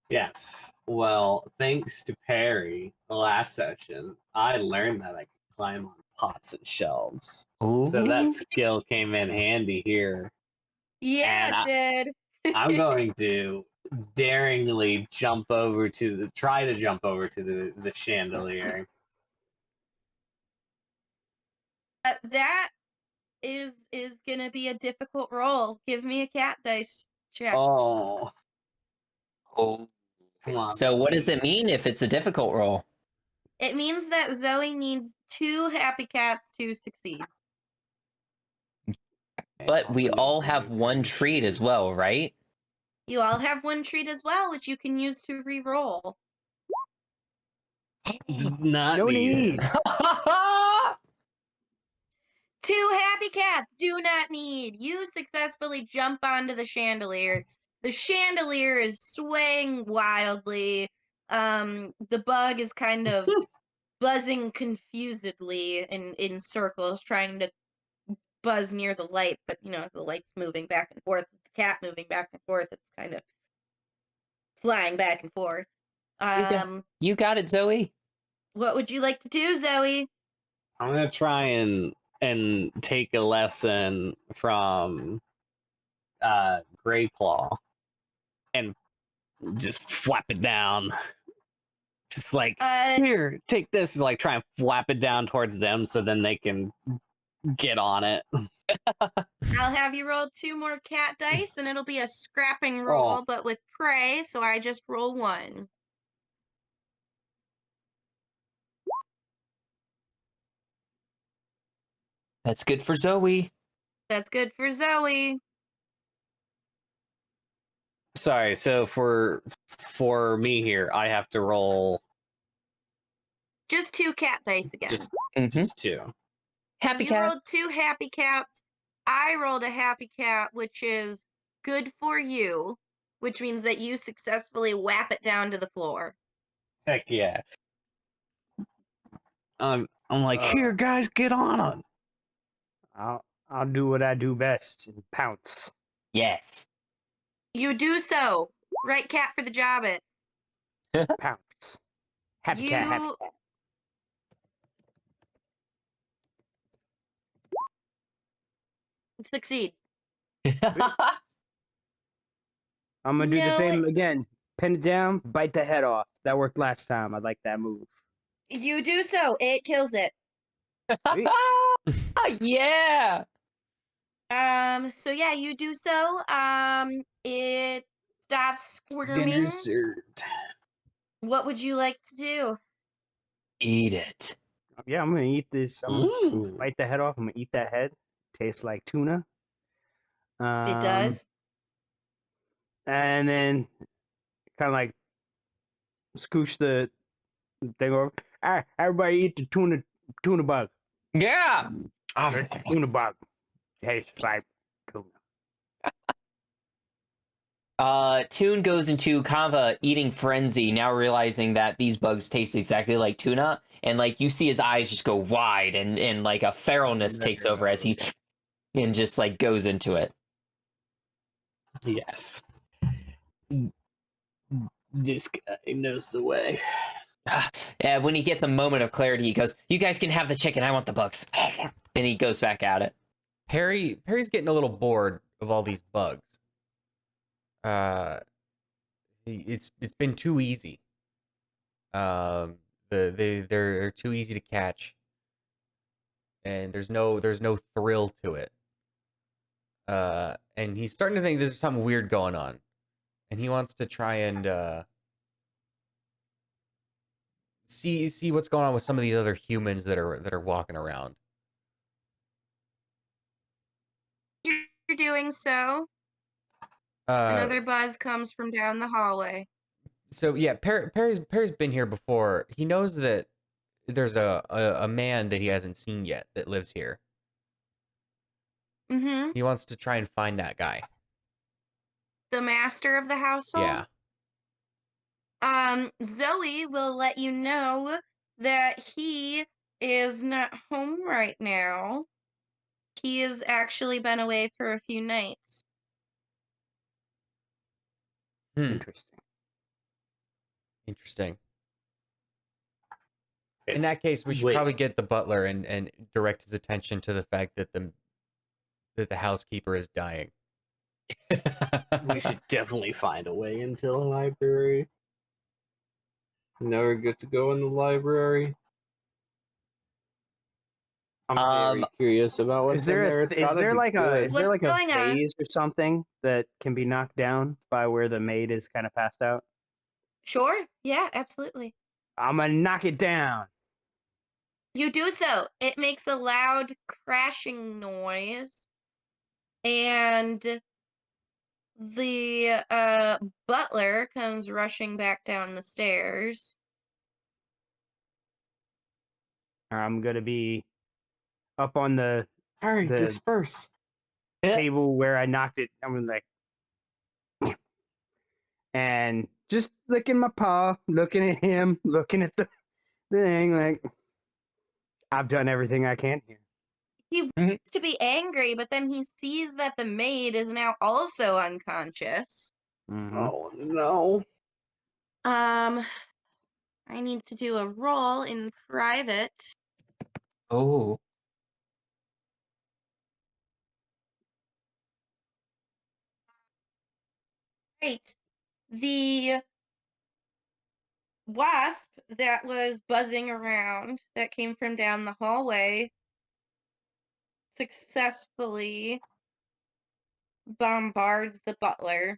yes. Well, thanks to Perry, the last session, I learned that I could climb on pots and shelves. So that Ooh. skill came in handy here. Yeah, And it did. I'm going to daringly try to jump over to the chandelier. That is gonna be a difficult roll. Give me a cat dice check. Oh, Oh. come on. So, what does baby. it mean if it's a difficult roll? It means that Zoe needs 2 happy cats to succeed. But we Also all means have one treat as well, right? You all have one treat as well, which you can use to re-roll. Not No needed. need. 2 happy cats do not need. You successfully jump onto the chandelier. The chandelier is swaying wildly. The bug is kind of buzzing confusedly in circles, trying to buzz near the light, but as the light's moving back and forth, the cat moving back and forth, it's kind of flying back and forth. You got it, Zoe. What would you like to do, Zoe? I'm gonna try and take a lesson from Grey Claw and just flap it down Just like, Uh, here, take this. Like, try and flap it down towards them so then they can get on it. I'll have you roll 2 more cat dice, and it'll be a scrapping Oh. roll, but with prey. So I just roll 1. That's good for Zoe. That's good for Zoe. Sorry, so for me here, I have to roll Just 2 cat dice again. just Mhm. just 2. Happy You cat. rolled 2 happy cats. I rolled a happy cat, which is good for you, which means that you successfully whap it down to the floor. Heck yeah. I'm like, here, guys, get on it. I'll do what I do best and pounce. Yes. You do so. Right cat for the job it. Pounce. Happy cat, happy cat. Succeed. I'm gonna do the No, same again. Pin it down, bite the head off. That worked last time. I like that move. you do so. It kills it. Sweet. Yeah. So yeah, you do so. It stops Dinner squirming. served. What would you like to do? Eat it. Yeah, I'm gonna eat this. I'm gonna Ooh. bite the head off. I'm gonna eat that head. Tastes like tuna. It does. And then kind of like scooch the thing over. Ah, everybody eat the tuna bug. Yeah. Good tuna bug. Tastes like tuna. Toon goes into kind of a eating frenzy, now realizing that these bugs taste exactly like tuna, and like you see his eyes just go wide, and like a feralness takes over as he and just like goes into it. Yes. This guy knows the way. Yeah, when he gets a moment of clarity, he goes, "You guys can have the chicken. I want the bugs." And he goes back at it. Perry's getting a little bored of all these bugs. It's been too easy. They're too easy to catch, and there's no thrill to it. And he's starting to think there's something weird going on, and he wants to try and see what's going on with some of these other humans that are walking around. You're doing so. Uh, Another buzz comes from down the hallway. so yeah, Perry's been here before. He knows that there's a man that he hasn't seen yet that lives here. Mm-hmm. He wants to try and find that guy. The master of the household. Yeah. Zoe will let you know that he is not home right now. He has actually been away for a few nights. Interesting. Interesting. In that case, we should probably get the butler and direct his attention to the fact that the housekeeper is dying. We should definitely find a way into the library. Never get to go in the library. I'm very curious about what's Is there in there. is there like a What's going on? vase or something that can be knocked down by where the maid is kind of passed out? Sure. Yeah, absolutely. I'm gonna knock it down. You do so. It makes a loud crashing noise. And the butler comes rushing back down the stairs. I'm gonna be up on the Hurry, the- disperse. table where I knocked it. I'm like, and just licking my paw, looking at him, looking at the thing. Like, I've done everything I can here. He wants to be angry, but then he sees that the maid is now also unconscious. Mm-hmm. Oh no. I need to do a roll in private. Oh. Right. The wasp that was buzzing around that came from down the hallway successfully bombards the butler,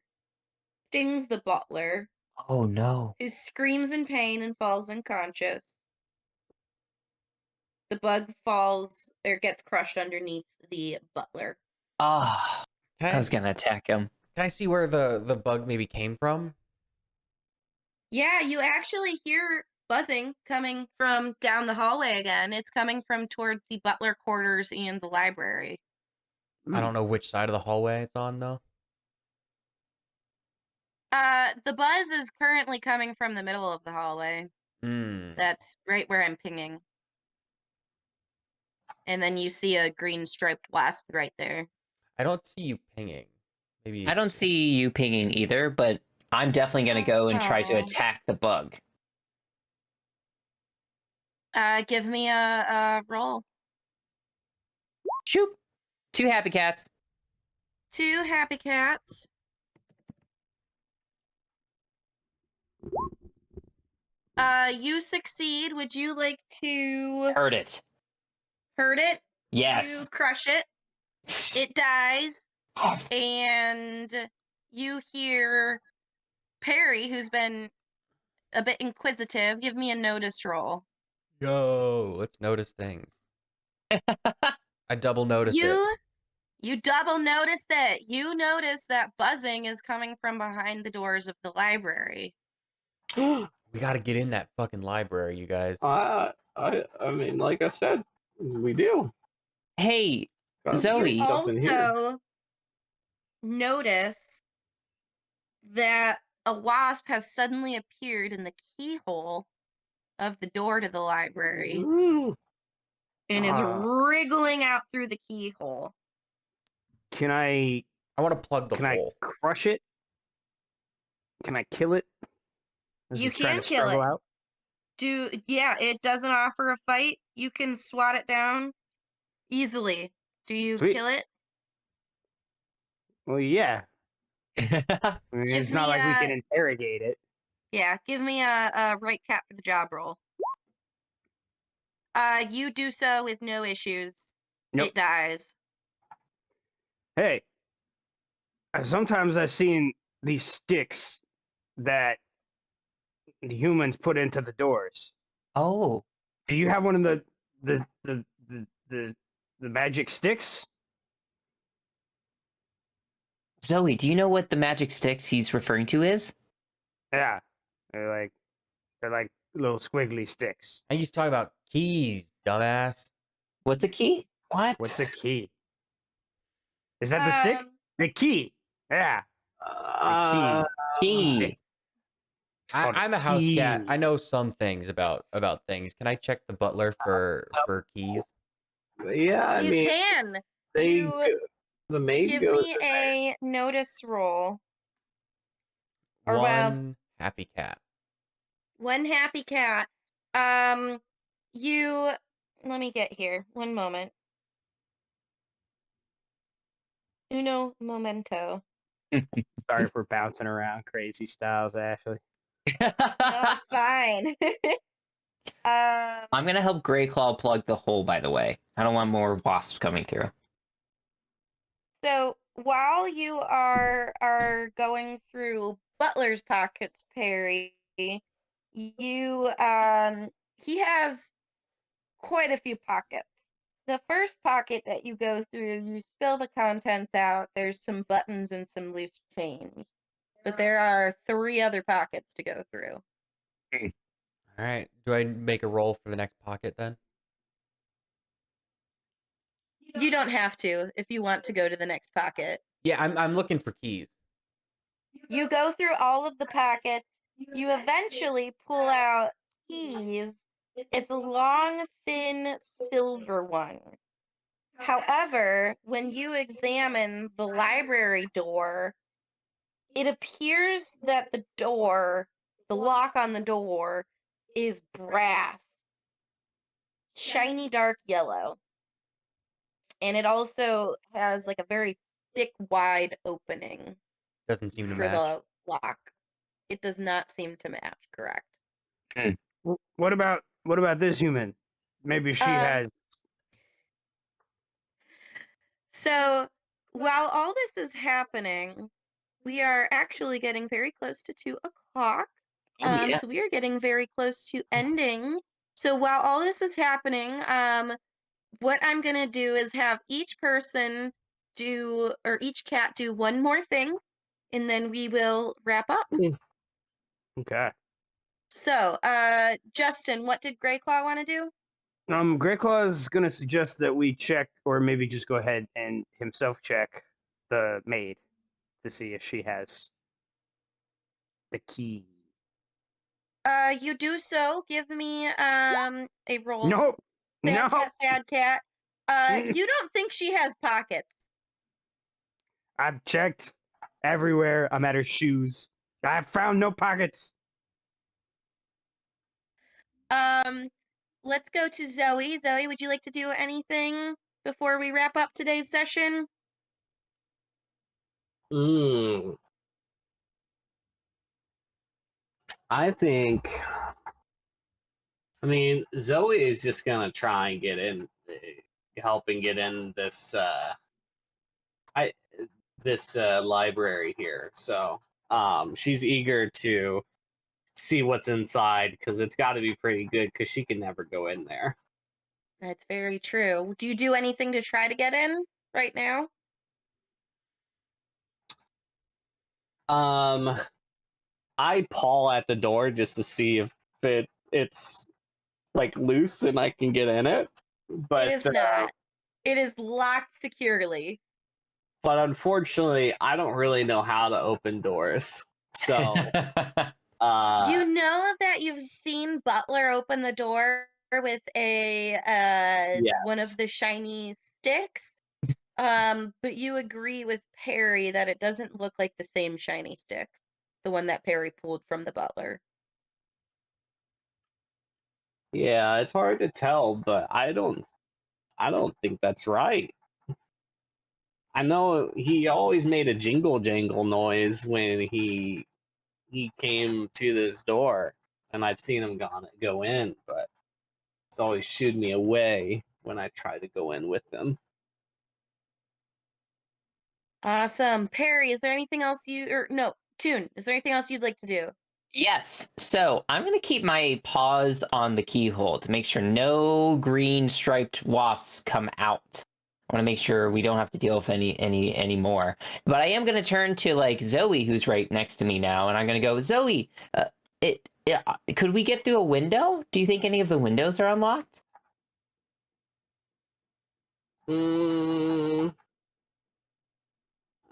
stings the butler, Oh no. who screams in pain and falls unconscious. The bug falls or gets crushed underneath the butler. Ah, I Can was gonna attack him. I see where the bug maybe came from? Yeah, you actually hear buzzing coming from down the hallway again. It's coming from towards the butler quarters and the library. I don't know which side of the hallway it's on though. The buzz is currently coming from the middle of the hallway. Hmm. That's right where I'm pinging. And then you see a green striped wasp right there. I don't see you pinging. Maybe I don't see you pinging either, but I'm definitely gonna go and try to Oh. attack the bug. Give me a roll. Shoop. 2 happy cats. 2 happy cats. You succeed. Would you like to Heard it. hurt it? You Yes. crush it. It dies. And you hear Perry, who's been a bit inquisitive, give me a notice roll. Yo, let's notice things. I double notice it. You double notice it. You notice that buzzing is coming from behind the doors of the library. We gotta get in that fucking library, you guys. I mean, like I said, we do. Hey, Gotta Zoe. get stuff in here. Also notice that a wasp has suddenly appeared in the keyhole of the door to the library Ooh. and is Ah. wriggling out through the keyhole. Can I I want to plug the can I hole. crush it? Can I kill it? As You it's trying can to kill struggle it. out? Yeah, it doesn't offer a fight. You can swat it down easily. Do you Sweet. kill it? Well, yeah. I mean, Give it's not me like we a can interrogate it. yeah, give me a right cat for the job roll. You do so with no issues. Nope. It dies. Hey, sometimes I've seen these sticks that the humans put into the doors. Oh, Do you have one of the magic sticks? Zoe, do you know what the magic sticks he's referring to is? Yeah, they're like little squiggly sticks. I used to talk about keys, dumbass. What's a key? What? What's the key? Is that the stick? The key. Yeah, the Key. stick. It's called I'm a house cat. key. I know some things about things. Can I check the butler for keys? Yeah, I You mean, can. they You the maid give goes. me a notice roll. Or One happy cat. one happy cat. Um, you. Let me get here. One moment. Uno momento. Sorry for bouncing around crazy styles, Ashley. No, it's fine. I'm gonna help Greyclaw plug the hole, by the way. I don't want more wasps coming through. So while you are going through Butler's pockets, Perry, you he has quite a few pockets. The first pocket that you go through, you spill the contents out. There's some buttons and some loose change. But there are 3 other pockets to go through. All right. Do I make a roll for the next pocket then? You don't have to if you want to go to the next pocket. Yeah, I'm looking for keys. You go through all of the pockets. You eventually pull out keys. It's a long, thin silver one. However, when you examine the library door, it appears that the lock on the door, is brass, shiny dark yellow. And it also has like a very thick, wide opening Doesn't seem to for match. the lock. It does not seem to match, correct? What about this human? Maybe she Um, has. so while all this is happening, we are actually getting very close to 2 o'clock. Oh yeah. So we are getting very close to ending. So while all this is happening, what I'm gonna do is have each person do, or each cat do one more thing, and then we will wrap up. Okay. So, Justin, what did Greyclaw want to do? Greyclaw is gonna suggest that we check, or maybe just go ahead and himself check the maid to see if she has the key. You do so. Give me a roll. Nope. Sad Nope. cat, sad cat. You don't think she has pockets. I've checked everywhere. I'm at her shoes. I've found no pockets. Um, let's go to Zoe. Zoe, would you like to do anything before we wrap up today's session? Mm, I think. I mean, Zoe is just gonna try and get in, helping get in I this library here. So, she's eager to see what's inside because it's got to be pretty good because she can never go in there. That's very true. Do you do anything to try to get in right now? Um, I paw at the door just to see if it's like loose and I can get in it. It But is not. It is locked securely. but unfortunately, I don't really know how to open doors. So You know that you've seen Butler open the door with a one yes. of the shiny sticks. But you agree with Perry that it doesn't look like the same shiny stick, the one that Perry pulled from the butler. Yeah, it's hard to tell, but I don't think that's right. I know he always made a jingle jangle noise when he came to this door, and I've seen him go in, but it's always shooed me away when I try to go in with them. Awesome. Perry, is there anything else or no, Tune, is there anything else you'd like to do? Yes. So I'm gonna keep my paws on the keyhole to make sure no green striped wafts come out. I want to make sure we don't have to deal with any more. But I am gonna turn to like Zoe, who's right next to me now, and I'm gonna go, Zoe. Could we get through a window? Do you think any of the windows are unlocked? Mm,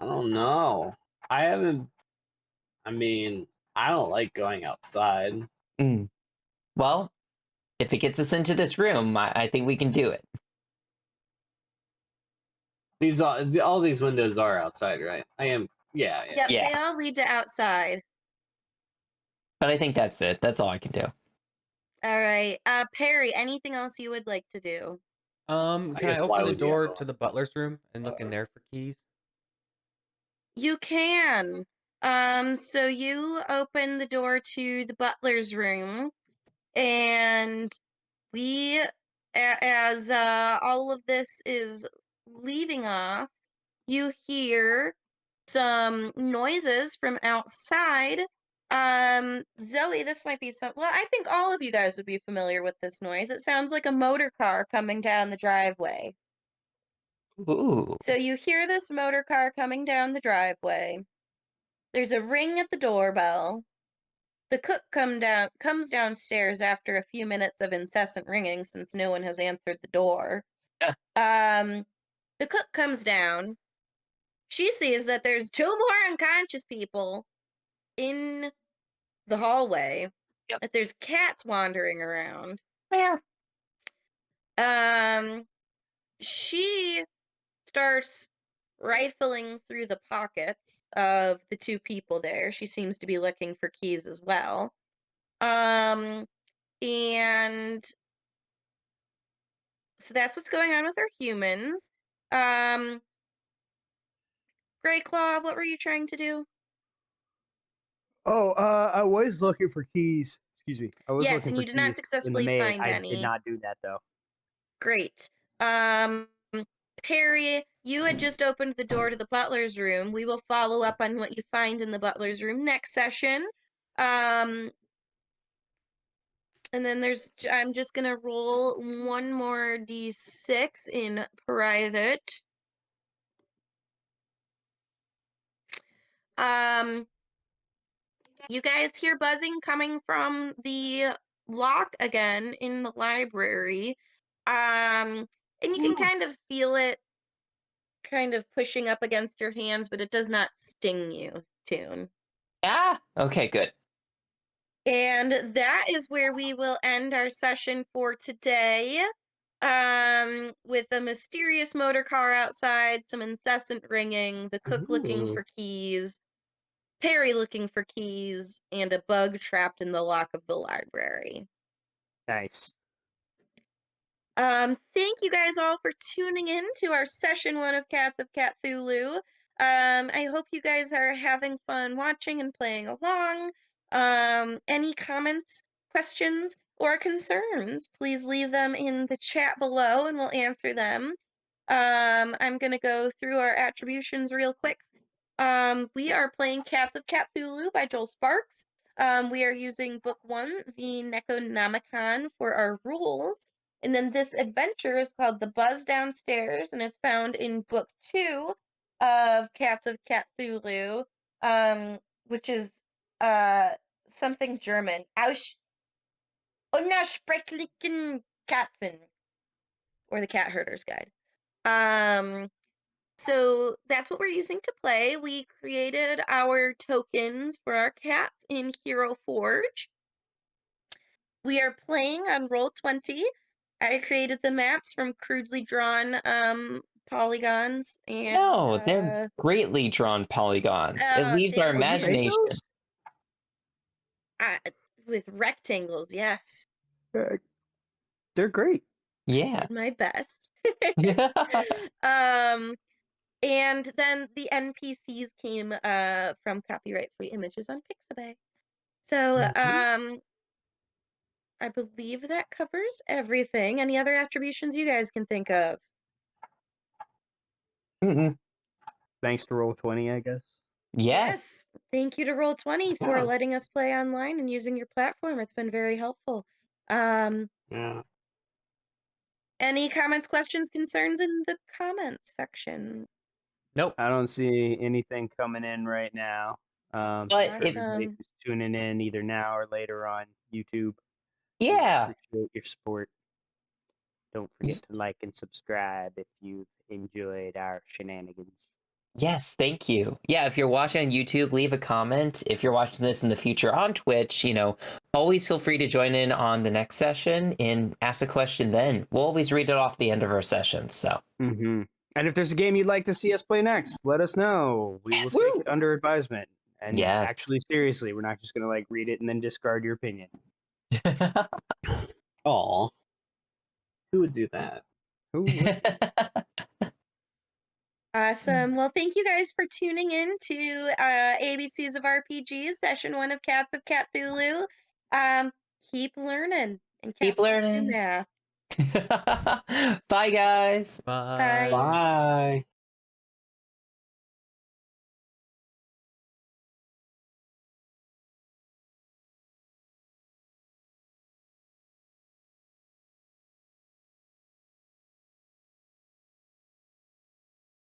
I don't know. I haven't. I mean, I don't like going outside. Mm. Well, if it gets us into this room, I think we can do it. All these windows are outside, right? I am. Yeah, yeah. Yep, Yeah. they all lead to outside. But I think that's it. That's all I can do. All right. Perry, anything else you would like to do? Can I guess why open the would you door ever to the butler's room and look in there for keys? You can. So you open the door to the butler's room, and we, as all of this is leaving off, you hear some noises from outside. Zoe, this might be well, I think all of you guys would be familiar with this noise. It sounds like a motor car coming down the driveway. Ooh. So you hear this motor car coming down the driveway. There's a ring at the doorbell. The cook comes downstairs after a few minutes of incessant ringing since no one has answered the door. Yeah. The cook comes down. She sees that there's 2 more unconscious people in the hallway. Yep. That there's cats wandering around. Where? She starts rifling through the pockets of the 2 people there. She seems to be looking for keys as well. And so that's what's going on with our humans. Um, Greyclaw, what were you trying to do? Oh, I was looking for keys. Excuse me. I was Yes, looking and for you did not keys in the successfully maid. find I did any. not do that though. Great. Perry, you had just opened the door to the butler's room. We will follow up on what you find in the butler's room next session. And then I'm just gonna roll one more d6 in private. You guys hear buzzing coming from the lock again in the library. And you can kind of feel it kind of pushing up against your hands, but it does not sting you, Tune. Ah, okay, good. And that is where we will end our session for today. With a mysterious motor car outside, some incessant ringing, the cook looking Ooh. for keys, Perry looking for keys, and a bug trapped in the lock of the library. Nice. Thank you guys all for tuning in to our session 1 of Cats of Catthulhu. I hope you guys are having fun watching and playing along. Any comments, questions, or concerns, please leave them in the chat below and we'll answer them. I'm gonna go through our attributions real quick. We are playing Cats of Catthulhu by Joel Sparks. We are using book 1, the Necronomicon, for our rules. And then this adventure is called The Buzz Downstairs, and it's found in book 2 of Cats of Catthulhu, which is something German. Aus Unersprechlichen Katzen, or the Cat Herder's Guide. So that's what we're using to play. We created our tokens for our cats in Hero Forge. We are playing on Roll20. I created the maps from crudely drawn polygons and No, they're greatly drawn polygons. It leaves our they're Oh, you made imagination. those? with rectangles. Yes, They're great. Yeah. did my best. And then the NPCs came from copyright-free images on Pixabay. So I believe that covers everything. Any other attributions you guys can think of? Mm-mm. Thanks to Roll20, I guess. Yes. Thank you to Roll20 for Yeah. letting us play online and using your platform. It's been very helpful. Um, Yeah. any comments, questions, concerns in the comments section? Nope. I don't see anything coming in right now. But For if everybody Awesome. who's tuning in either now or later on YouTube, we yeah, appreciate your support. Don't forget to like and subscribe if you've enjoyed our shenanigans. yes, thank you. Yeah, if you're watching on YouTube, leave a comment. If you're watching this in the future on Twitch, always feel free to join in on the next session and ask a question then. We'll always read it off the end of our sessions, so. Mm-hmm. And if there's a game you'd like to see us play next, let us know. We will Yes. take Woo! it under advisement. And Yes. actually, seriously, we're not just going to read it and then discard your opinion. Aw. Who would do that? Who would? Awesome. Well, thank you guys for tuning in to ABCs of RPG, session 1 of Cats of Catthulhu. Keep learning and Keep cats love learning. math. Bye, guys. Bye. Bye. Bye.